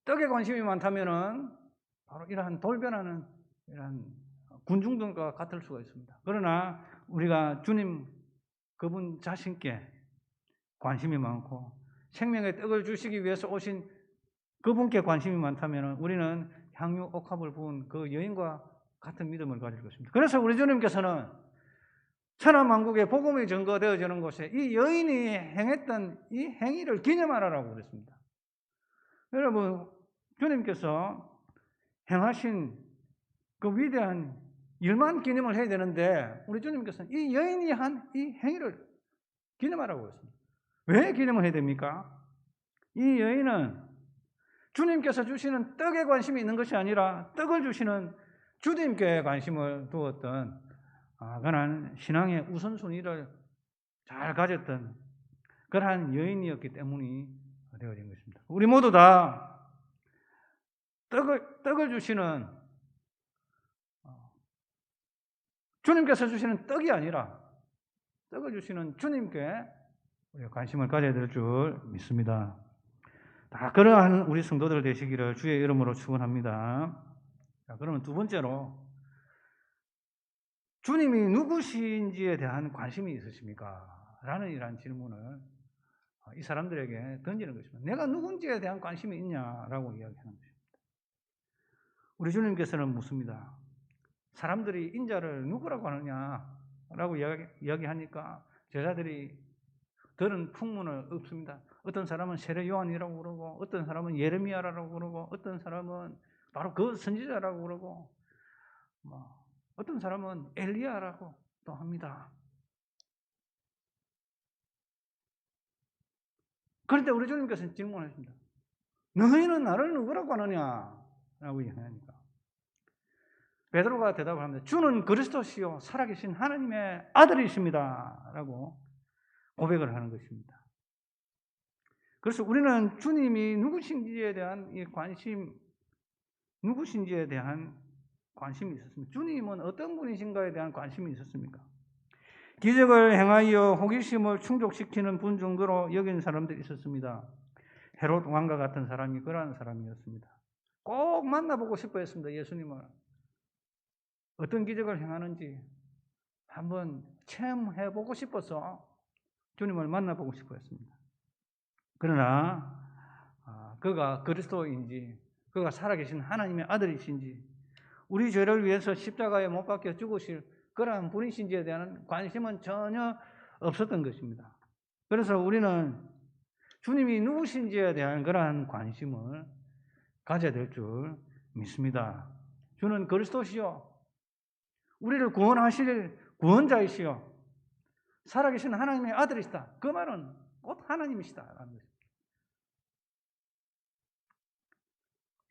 떡에 관심이 많다면은 바로 이러한 돌변하는 이러한 군중들과 같을 수가 있습니다. 그러나 우리가 주님 그분 자신께 관심이 많고 생명의 떡을 주시기 위해서 오신 그분께 관심이 많다면 우리는 향유 옥합을 부은 그 여인과 같은 믿음을 가질 것입니다. 그래서 우리 주님께서는 천하만국에 복음이 전거되어지는 곳에 이 여인이 행했던 이 행위를 기념하라고 그랬습니다. 여러분, 주님께서 행하신 그 위대한 일만 기념을 해야 되는데 우리 주님께서는 이 여인이 한 이 행위를 기념하라고 했습니다. 왜 기념을 해야 됩니까? 이 여인은 주님께서 주시는 떡에 관심이 있는 것이 아니라 떡을 주시는 주님께 관심을 두었던 그러한 신앙의 우선순위를 잘 가졌던 그러한 여인이었기 때문이 되어진 것입니다. 우리 모두 다 떡을 주시는 주님께서 주시는 떡이 아니라 떡을 주시는 주님께 우리가 관심을 가져야 될 줄 믿습니다. 다 그러한 우리 성도들 되시기를 주의 이름으로 축원합니다. 자, 그러면 두 번째로 주님이 누구신지에 대한 관심이 있으십니까? 라는 이러한 질문을 이 사람들에게 던지는 것입니다. 내가 누군지에 대한 관심이 있냐라고 이야기하는 것입니다. 우리 주님께서는 묻습니다. 사람들이 인자를 누구라고 하느냐라고 이야기하니까 제자들이 들은 풍문을 읊습니다. 어떤 사람은 세례 요한이라고 그러고 어떤 사람은 예레미야라고 그러고 어떤 사람은 바로 그 선지자라고 그러고 어떤 사람은 엘리야라고 또 합니다. 그런데 우리 주님께서는 질문하십니다. 너희는 나를 누구라고 하느냐라고 이야기하니까 베드로가 대답을 합니다. 주는 그리스도시요 살아계신 하나님의 아들이십니다 라고 고백을 하는 것입니다. 그래서 우리는 주님이 누구신지에 대한 이 관심, 누구신지에 대한 관심이 있었습니다. 주님은 어떤 분이신가에 대한 관심이 있었습니까? 기적을 행하여 호기심을 충족시키는 분 정도로 여긴 사람들이 있었습니다. 헤롯 왕과 같은 사람이 그러한 사람이었습니다. 꼭 만나보고 싶어 했습니다. 예수님을. 어떤 기적을 행하는지 한번 체험해보고 싶어서 주님을 만나보고 싶어 했습니다. 그러나 그가 그리스도인지, 그가 살아계신 하나님의 아들이신지, 우리 죄를 위해서 십자가에 못 박혀 죽으실 그러한 분이신지에 대한 관심은 전혀 없었던 것입니다. 그래서 우리는 주님이 누구신지에 대한 그러한 관심을 가져야 될 줄 믿습니다. 주는 그리스도시요, 우리를 구원하실 구원자이시요, 살아계신 하나님의 아들이시다. 그 말은 곧 하나님이시다라는 것입니다.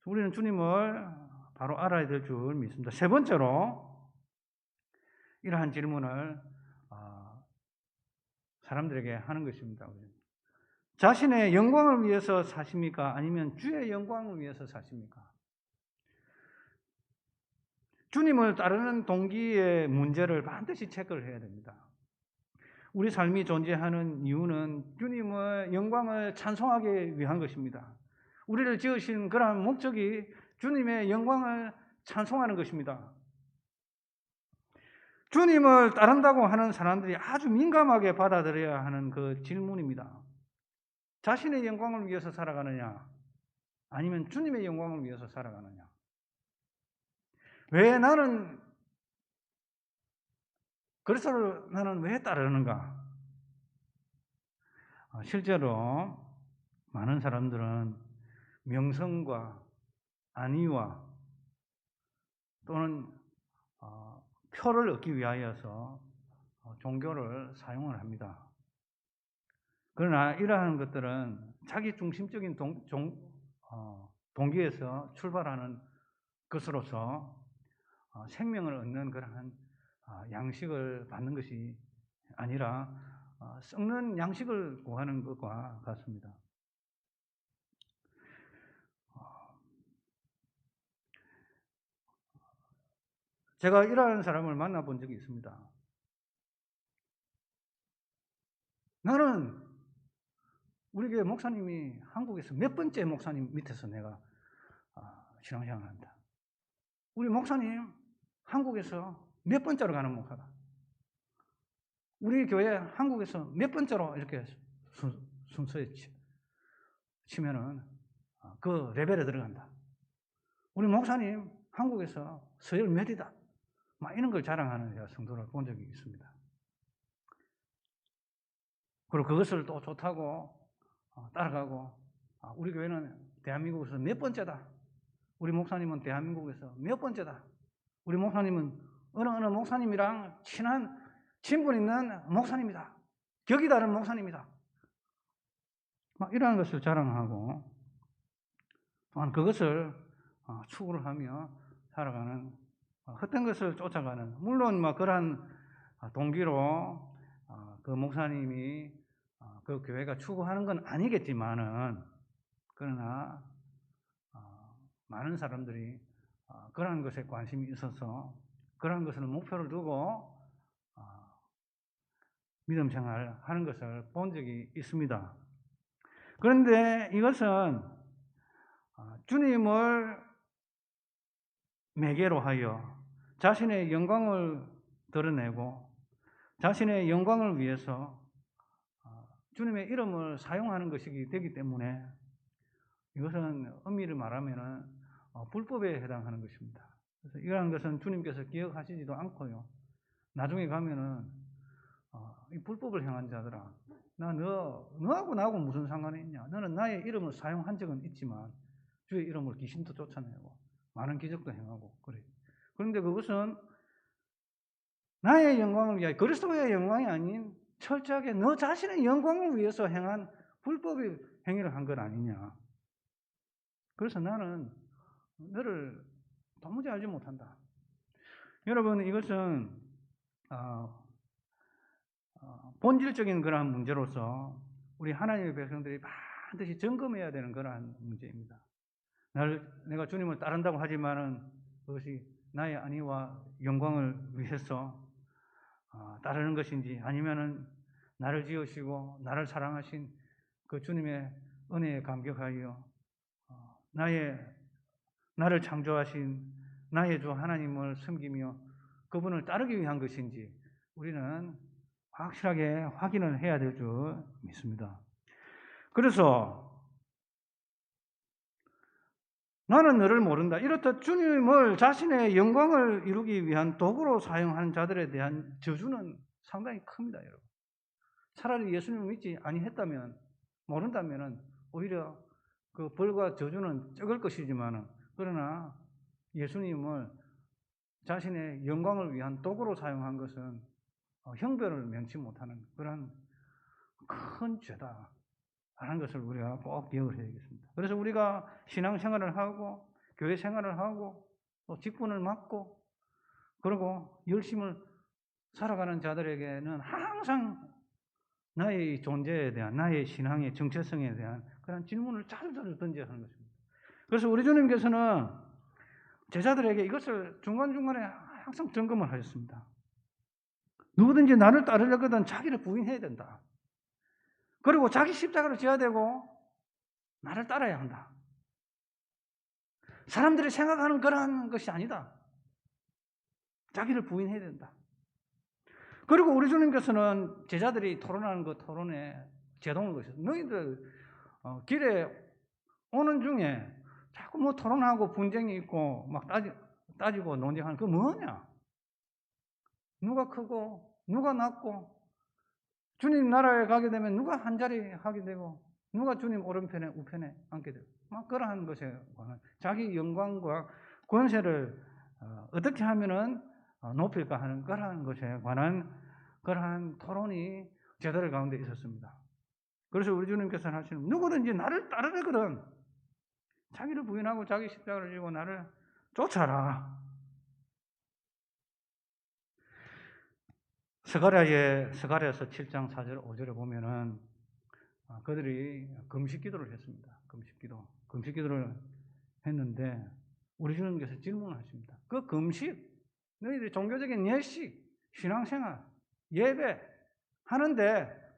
우리는 주님을 바로 알아야 될 줄 믿습니다. 세 번째로 이러한 질문을 사람들에게 하는 것입니다. 자신의 영광을 위해서 사십니까? 아니면 주의 영광을 위해서 사십니까? 주님을 따르는 동기의 문제를 반드시 체크를 해야 됩니다. 우리 삶이 존재하는 이유는 주님의 영광을 찬송하기 위한 것입니다. 우리를 지으신 그러한 목적이 주님의 영광을 찬송하는 것입니다. 주님을 따른다고 하는 사람들이 아주 민감하게 받아들여야 하는 그 질문입니다. 자신의 영광을 위해서 살아가느냐, 아니면 주님의 영광을 위해서 살아가느냐. 왜 나는 그리스도를 나는 왜 따르는가? 실제로 많은 사람들은 명성과 안위와 또는 표를 얻기 위하여서 종교를 사용을 합니다. 그러나 이러한 것들은 자기 중심적인 동기에서 출발하는 것으로서 생명을 얻는 그러한 양식을 받는 것이 아니라 썩는 양식을 구하는 것과 같습니다. 제가 이러한 사람을 만나본 적이 있습니다. 나는 우리 교회 목사님이 한국에서 몇 번째 목사님 밑에서 내가 신앙생활을 한다. 우리 목사님 한국에서 몇 번째로 가는 목사다. 우리 교회 한국에서 몇 번째로 이렇게 순서에 치면은 그 레벨에 들어간다. 우리 목사님 한국에서 서열 몇이다. 막 이런 걸 자랑하는 제가 성도를 본 적이 있습니다. 그리고 그것을 또 좋다고 따라가고, 우리 교회는 대한민국에서 몇 번째다. 우리 목사님은 대한민국에서 몇 번째다. 우리 목사님은 어느 목사님이랑 친한 친분 있는 목사님이다. 격이 다른 목사님이다. 막 이러한 것을 자랑하고, 또한 그것을 추구를 하며 살아가는, 헛된 것을 쫓아가는, 물론 그러한 동기로 그 목사님이 그 교회가 추구하는 건 아니겠지만은, 그러나 많은 사람들이 그러한 것에 관심이 있어서 그러한 것을 목표를 두고 믿음 생활을 하는 것을 본 적이 있습니다. 그런데 이것은 주님을 매개로 하여 자신의 영광을 드러내고 자신의 영광을 위해서 주님의 이름을 사용하는 것이기 되기 때문에 이것은 엄밀히 말하면 불법에 해당하는 것입니다. 그래서 이러한 것은 주님께서 기억하시지도 않고요. 나중에 가면은 이 불법을 행한 자들아, 너하고 나하고 무슨 상관이 있냐? 너는 나의 이름을 사용한 적은 있지만 주의 이름을 귀신도 쫓아내고 많은 기적도 행하고 그래. 그런데 그것은 나의 영광을 위하여, 그리스도의 영광이 아닌 철저하게 너 자신의 영광을 위해서 행한 불법의 행위를 한 것 아니냐. 그래서 나는 너를 도무지 알지 못한다. 여러분, 이것은 본질적인 그러한 문제로서 우리 하나님의 백성들이 반드시 점검해야 되는 그러한 문제입니다. 내가 주님을 따른다고 하지만은 그것이 나의 안위와 영광을 위해서 따르는 것인지, 아니면은 나를 지으시고 나를 사랑하신 그 주님의 은혜에 감격하여 나를 창조하신 나의 주 하나님을 섬기며 그분을 따르기 위한 것인지 우리는 확실하게 확인을 해야 될 줄 믿습니다. 그래서 나는 너를 모른다. 이렇듯 주님을 자신의 영광을 이루기 위한 도구로 사용하는 자들에 대한 저주는 상당히 큽니다, 여러분. 차라리 예수님을 믿지 아니했다면, 모른다면은 오히려 그 벌과 저주는 적을 것이지만은, 그러나 예수님을 자신의 영광을 위한 도구로 사용한 것은 형벌을 면치 못하는 그런 큰 죄다 하는 것을 우리가 꼭 기억을 해야겠습니다. 그래서 우리가 신앙생활을 하고 교회 생활을 하고 또 직분을 맡고 그리고 열심히 살아가는 자들에게는 항상 나의 존재에 대한, 나의 신앙의 정체성에 대한 그런 질문을 자주자주 던져야 하는 것입니다. 그래서 우리 주님께서는 제자들에게 이것을 중간중간에 항상 점검을 하셨습니다. 누구든지 나를 따르려거든 자기를 부인해야 된다. 그리고 자기 십자가를 져야 되고 나를 따라야 한다. 사람들이 생각하는 그러한 것이 아니다. 자기를 부인해야 된다. 그리고 우리 주님께서는 제자들이 토론하는 그 토론에 제동을 거셨어요. 너희들 길에 오는 중에 자꾸 뭐 토론하고 분쟁이 있고 막 따지고 논쟁하는 그거 뭐냐? 누가 크고 누가 낮고 주님 나라에 가게 되면 누가 한 자리 하게 되고 누가 주님 오른편에 우편에 앉게 되고 막 그러한 것에 관한 자기 영광과 권세를 어떻게 하면은 높일까 하는 그러한 것에 관한 그러한 토론이 제자들 가운데 있었습니다. 그래서 우리 주님께서는 하시는 누구든지 나를 따르거든 자기를 부인하고 자기 십자가를 지고 나를 쫓아라. 스가랴서 7장 4절 5절에 보면은 그들이 금식 기도를 했습니다. 금식 기도를 했는데 우리 주님께서 질문을 하십니다. 그 금식, 너희들이 종교적인 예식, 신앙생활, 예배 하는데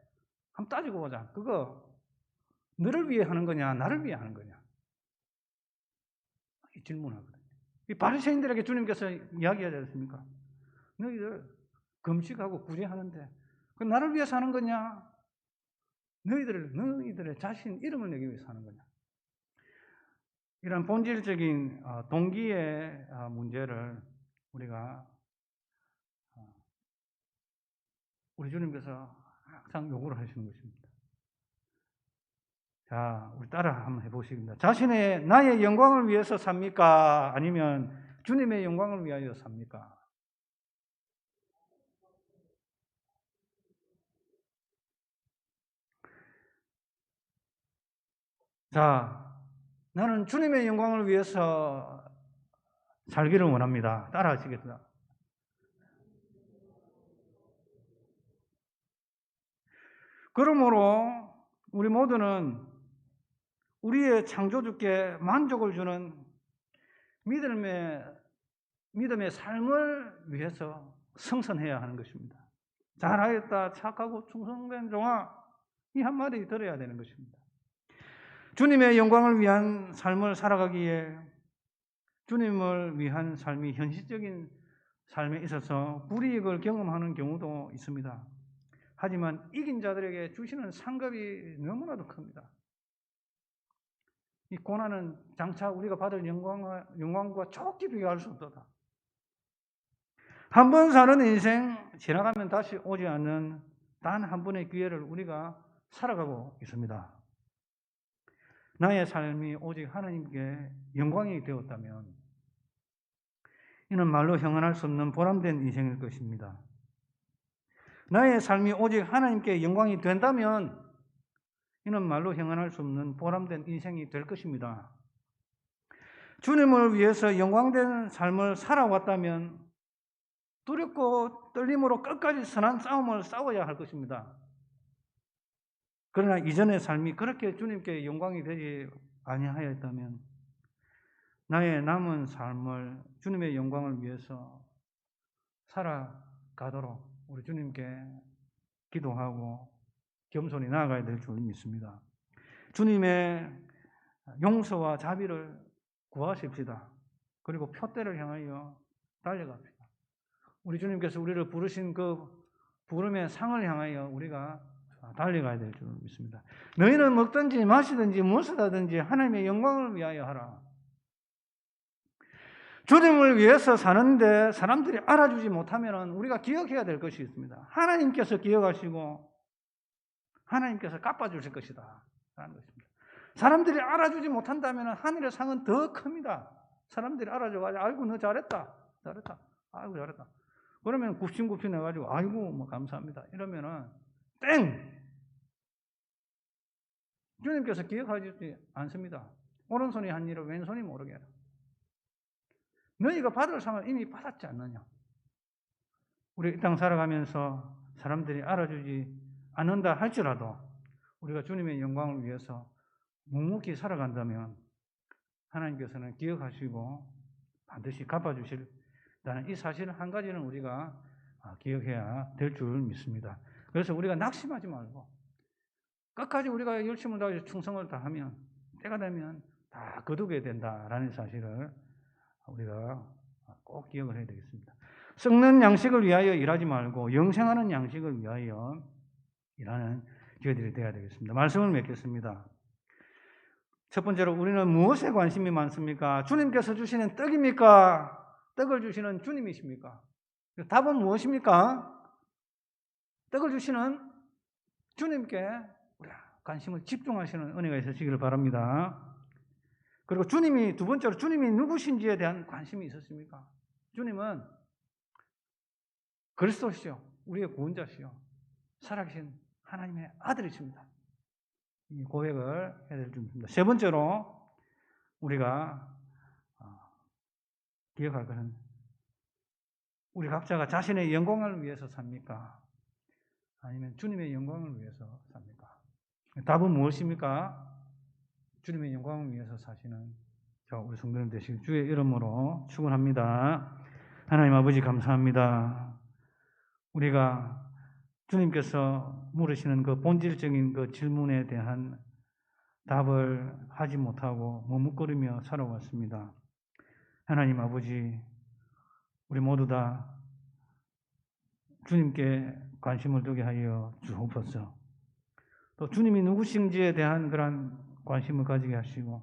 한번 따지고 보자. 그거 너를 위해 하는 거냐, 나를 위해 하는 거냐? 이 질문하거든요. 이 바리새인들에게 주님께서 이야기하지 않습니까? 너희들 금식하고 구제하는데 그 나를 위해서 하는 거냐? 너희들의 자신 이름을 내기 위해서 하는 거냐? 이런 본질적인 동기의 문제를 우리가 우리 주님께서 항상 요구를 하시는 것입니다. 자, 우리 따라 한번 해보시겠습니다. 나의 영광을 위해서 삽니까? 아니면 주님의 영광을 위하여 삽니까? 자, 나는 주님의 영광을 위해서 살기를 원합니다. 따라 하시겠습니다. 그러므로 우리 모두는 우리의 창조주께 만족을 주는 믿음의 삶을 위해서 성선해야 하는 것입니다. 잘하였다, 착하고 충성된 종아, 이 한마디 들어야 되는 것입니다. 주님의 영광을 위한 삶을 살아가기에 주님을 위한 삶이 현실적인 삶에 있어서 불이익을 경험하는 경우도 있습니다. 하지만 이긴 자들에게 주시는 상급이 너무나도 큽니다. 이 고난은 장차 우리가 받을 영광과 좋게 비교할 수 없다. 한 번 사는 인생 지나가면 다시 오지 않는 단 한 번의 기회를 우리가 살아가고 있습니다. 나의 삶이 오직 하나님께 영광이 되었다면 이는 말로 형언할 수 없는 보람된 인생일 것입니다. 나의 삶이 오직 하나님께 영광이 된다면 이는 말로 형언할 수 없는 보람된 인생이 될 것입니다. 주님을 위해서 영광된 삶을 살아왔다면 두렵고 떨림으로 끝까지 선한 싸움을 싸워야 할 것입니다. 그러나 이전의 삶이 그렇게 주님께 영광이 되지 아니하였다면 나의 남은 삶을 주님의 영광을 위해서 살아가도록 우리 주님께 기도하고 겸손히 나아가야 될 줄 믿습니다. 주님의 용서와 자비를 구하십시다. 그리고 표대를 향하여 달려갑시다. 우리 주님께서 우리를 부르신 그 부름의 상을 향하여 우리가 달려가야 될 줄 믿습니다. 너희는 먹든지 마시든지 무엇을 하든지 하나님의 영광을 위하여 하라. 주님을 위해서 사는데 사람들이 알아주지 못하면 우리가 기억해야 될 것이 있습니다. 하나님께서 기억하시고 하나님께서 갚아주실 것이다 라는 것입니다. 사람들이 알아주지 못한다면 하늘의 상은 더 큽니다. 사람들이 알아줘가지고 아이고 너 잘했다 아이고 잘했다. 그러면 굽신굽신 해가지고 아이고 뭐 감사합니다 이러면은 땡! 주님께서 기억하지 않습니다. 오른손이 한 일을 왼손이 모르게 해라. 너희가 받을 상을 이미 받았지 않느냐. 우리 이 땅 살아가면서 사람들이 알아주지 않는다 할지라도 우리가 주님의 영광을 위해서 묵묵히 살아간다면 하나님께서는 기억하시고 반드시 갚아주실다는 이 사실 한 가지는 우리가 기억해야 될 줄 믿습니다. 그래서 우리가 낙심하지 말고 끝까지 우리가 열심을 다해서 충성을 다하면 때가 되면 다 거두게 된다라는 사실을 우리가 꼭 기억을 해야 되겠습니다. 썩는 양식을 위하여 일하지 말고 영생하는 양식을 위하여 일하는 저희들이 되어야 되겠습니다. 말씀을 맺겠습니다. 첫 번째로 우리는 무엇에 관심이 많습니까? 주님께서 주시는 떡입니까? 떡을 주시는 주님이십니까? 답은 무엇입니까? 떡을 주시는 주님께 관심을 집중하시는 은혜가 있으시기를 바랍니다. 그리고 주님이 두 번째로 주님이 누구신지에 대한 관심이 있었습니까? 주님은 그리스도시요, 우리의 구원자시요, 살아계신 하나님의 아들이십니다. 이 고백을 해야 될 줄 믿습니다. 세 번째로 우리가 기억할 것은 우리 각자가 자신의 영광을 위해서 삽니까? 아니면 주님의 영광을 위해서 삽니까? 답은 무엇입니까? 주님의 영광을 위해서 사시는 우리 성도님 되시길 주의 이름으로 축원합니다. 하나님 아버지 감사합니다. 우리가 주님께서 물으시는 그 본질적인 그 질문에 대한 답을 하지 못하고 머뭇거리며 살아왔습니다. 하나님 아버지, 우리 모두 다 주님께 관심을 두게 하여 주옵소서. 또 주님이 누구신지에 대한 그런 관심을 가지게 하시고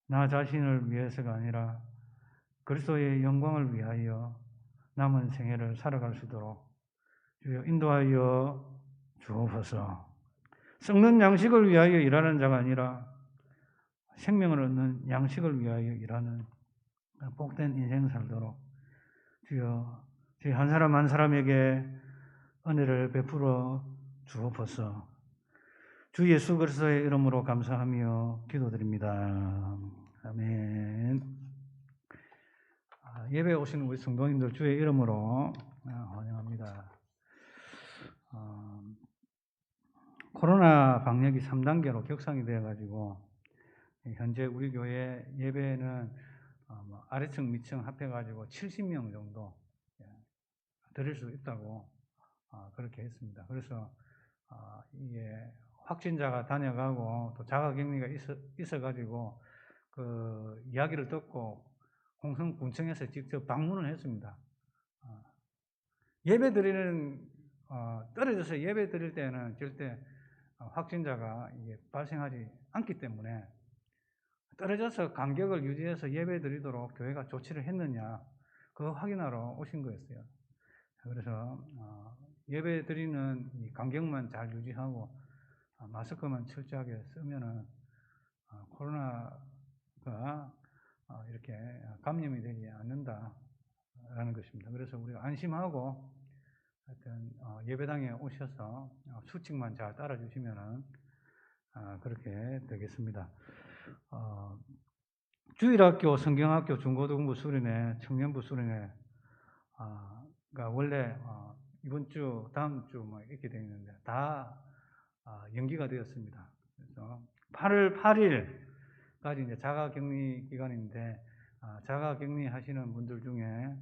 나 자신을 위해서가 아니라 그리스도의 영광을 위하여 남은 생애를 살아갈 수 있도록 주여 인도하여 주옵소서. 썩는 양식을 위하여 일하는 자가 아니라 생명을 얻는 양식을 위하여 일하는 복된 인생 살도록 주여 저희 한 사람 한 사람에게 은혜를 베풀어 주옵소서. 주 예수 그리스도의 이름으로 감사하며 기도드립니다. 아멘. 예배에 오신 우리 성도님들 주의 이름으로 환영합니다. 코로나 방역이 3단계로 격상이 되어가지고 현재 우리 교회 예배는 아래층 밑층 합해가지고 70명 정도 드릴 수 있다고 그렇게 했습니다. 그래서 이게 확진자가 다녀가고 또 자가격리가 있어가지고 그 이야기를 듣고 홍성군청에서 직접 방문을 했습니다. 예배 드리는 떨어져서 예배 드릴 때는 절대 확진자가 이게 발생하지 않기 때문에 떨어져서 간격을 유지해서 예배 드리도록 교회가 조치를 했느냐 그거 확인하러 오신 거였어요. 그래서 예배 드리는 이 간격만 잘 유지하고 마스크만 철저하게 쓰면은 코로나가 이렇게 감염이 되지 않는다라는 것입니다. 그래서 우리가 안심하고 하여튼 예배당에 오셔서 수칙만 잘 따라주시면은 그렇게 되겠습니다. 주일학교, 성경학교, 중고등부 수련회, 청년부 수련회 가 원래 이번 주, 다음 주 뭐 이렇게 되어 있는데 다 연기가 되었습니다. 그래서 8월 8일까지 이제 자가격리 기간인데 자가격리 하시는 분들 중에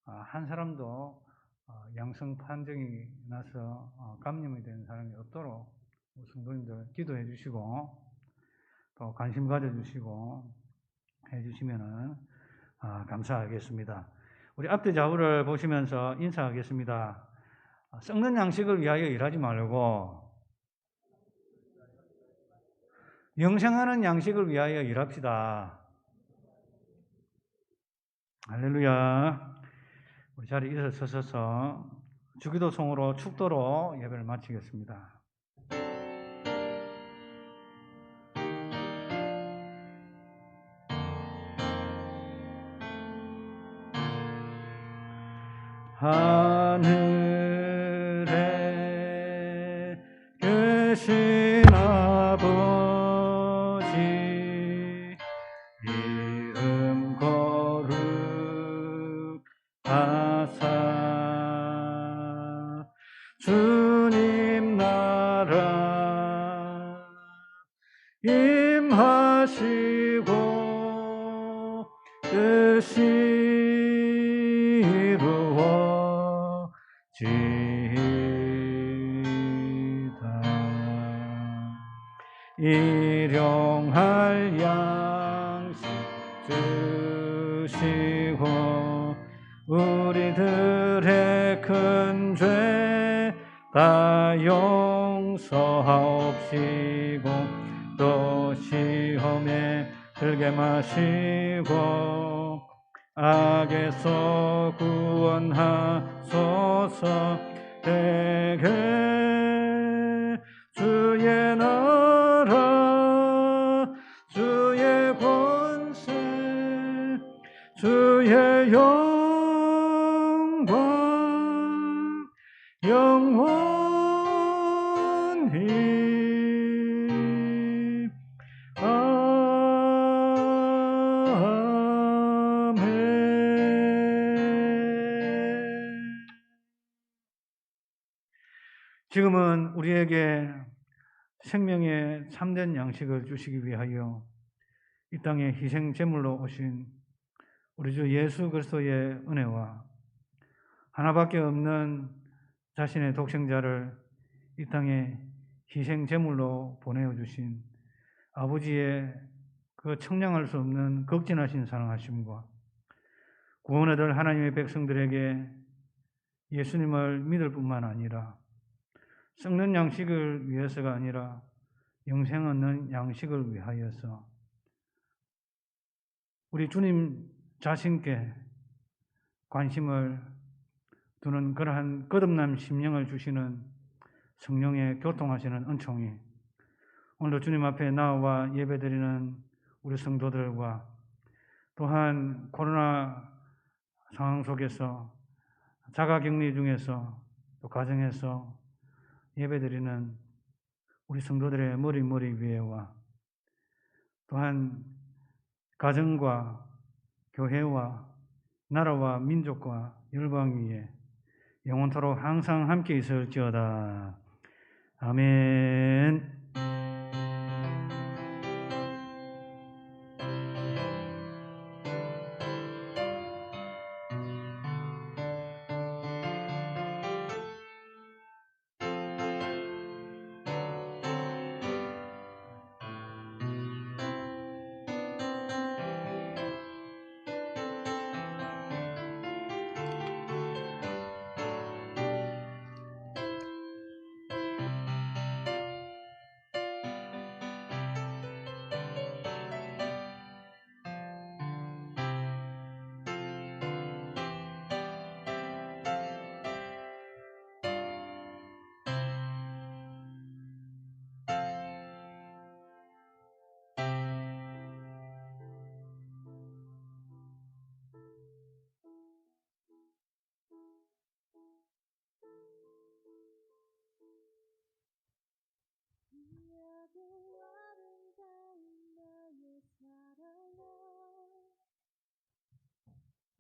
한 사람도 양성 판정이 나서 감염이 된 사람이 없도록 성도님들 기도해 주시고 또 관심 가져주시고 해주시면은 감사하겠습니다. 우리 앞뒤 좌우를 보시면서 인사하겠습니다. 썩는 양식을 위하여 일하지 말고 영생하는 양식을 위하여 일합시다. 할렐루야. 우리 자리에 일어서서 주기도송으로 축도로 예배를 마치겠습니다. 하늘에 계신 아버지 이름 거룩하사 주님 나라 임하시고 뜻이 이루어지다. 일용할 양식 주시고 우리들의 큰 죄 다 용서하옵시고 또 시험에 들게 마시고 악에서 구원하소서. 대개 주의 나라 주의 권세 주의 영광 영원히 아멘. 지금은 우리에게 생명의 참된 양식을 주시기 위하여 이 땅에 희생 제물로 오신 우리 주 예수 그리스도의 은혜와 하나밖에 없는 자신의 독생자를 이 땅에 희생 제물로 보내어 주신 아버지의 그 청량할 수 없는 극진하신 사랑하심과 구원 얻을 하나님의 백성들에게 예수님을 믿을 뿐만 아니라 썩는 양식을 위해서가 아니라 영생 얻는 양식을 위하여서 우리 주님 자신께 관심을 두는 그러한 거듭난 심령을 주시는 성령의 교통하시는 은총이 오늘도 주님 앞에 나와 예배드리는 우리 성도들과 또한 코로나 상황 속에서 자가격리 중에서 또 가정에서 예배드리는 우리 성도들의 머리 위에와 또한 가정과 교회와 나라와 민족과 열방 위에 영원토록 항상 함께 있을지어다. 아멘.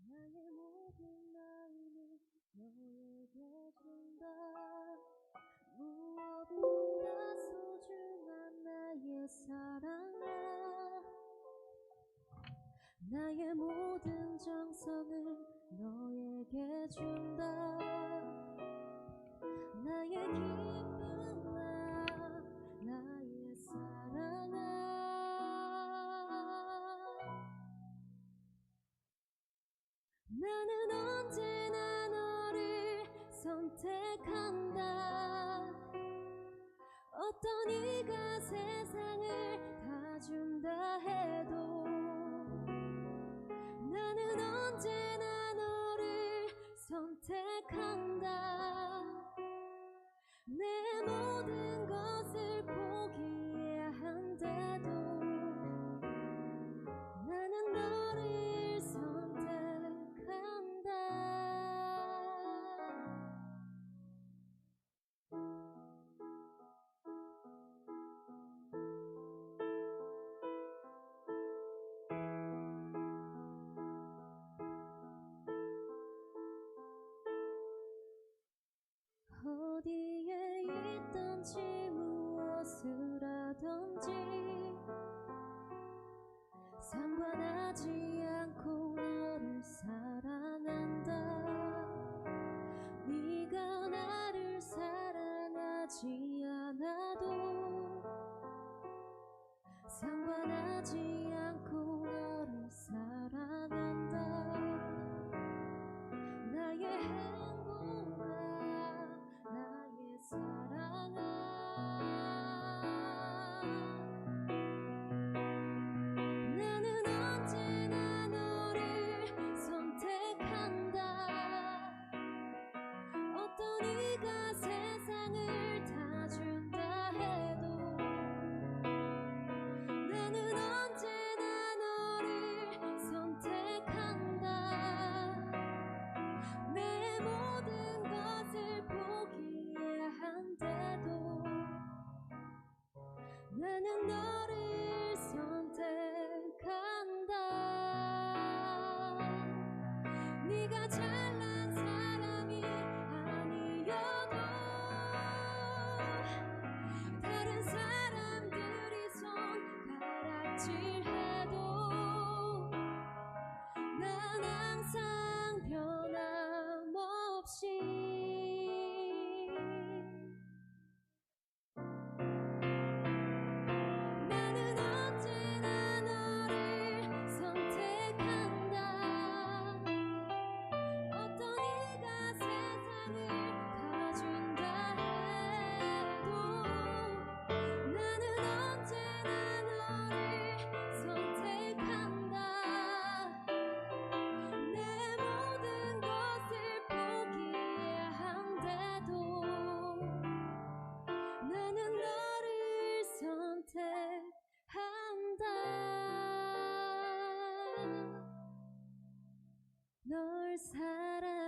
나의 모든 마음을 너에게 준다. 무엇보다 소중한 나의 사랑아, 나의 모든 정성을 너에게 준다. 나의 기쁨아, 나의 사랑아, 나는 언제나 너를 선택한다. 어떤 이가 세상을 다 준다 해도 나는 언제나 너를 선택한다. 내 모든 것을 포기한데도 나는 너를 선택한다. 어디에 있든지 무엇을 하든지 상관하지 않고 너를 사랑한다. 네가 나를 사랑하지 않아도 상관하지 않고 너를 사랑한다. 나의 행복아, 나의 사랑아, 나는 언제나 너를 선택한다. 어떤 이가 세상을 다 준다 해도 나는 언제나 너를 선택한다. 내 모든 것을 포기한데도 나는 너를 선택한다. 네가 잘난 사람이 아니어도 다른 사람들이 손가락질해도 난 항상 변함없이 나는 언제나 너를 선택한다. 어떤 이가 세상을 다 준다 해도 나는 언제나 너를 선택한다. 내 모든 것을 포기한데도 나는 너를 선택한다. 널 사랑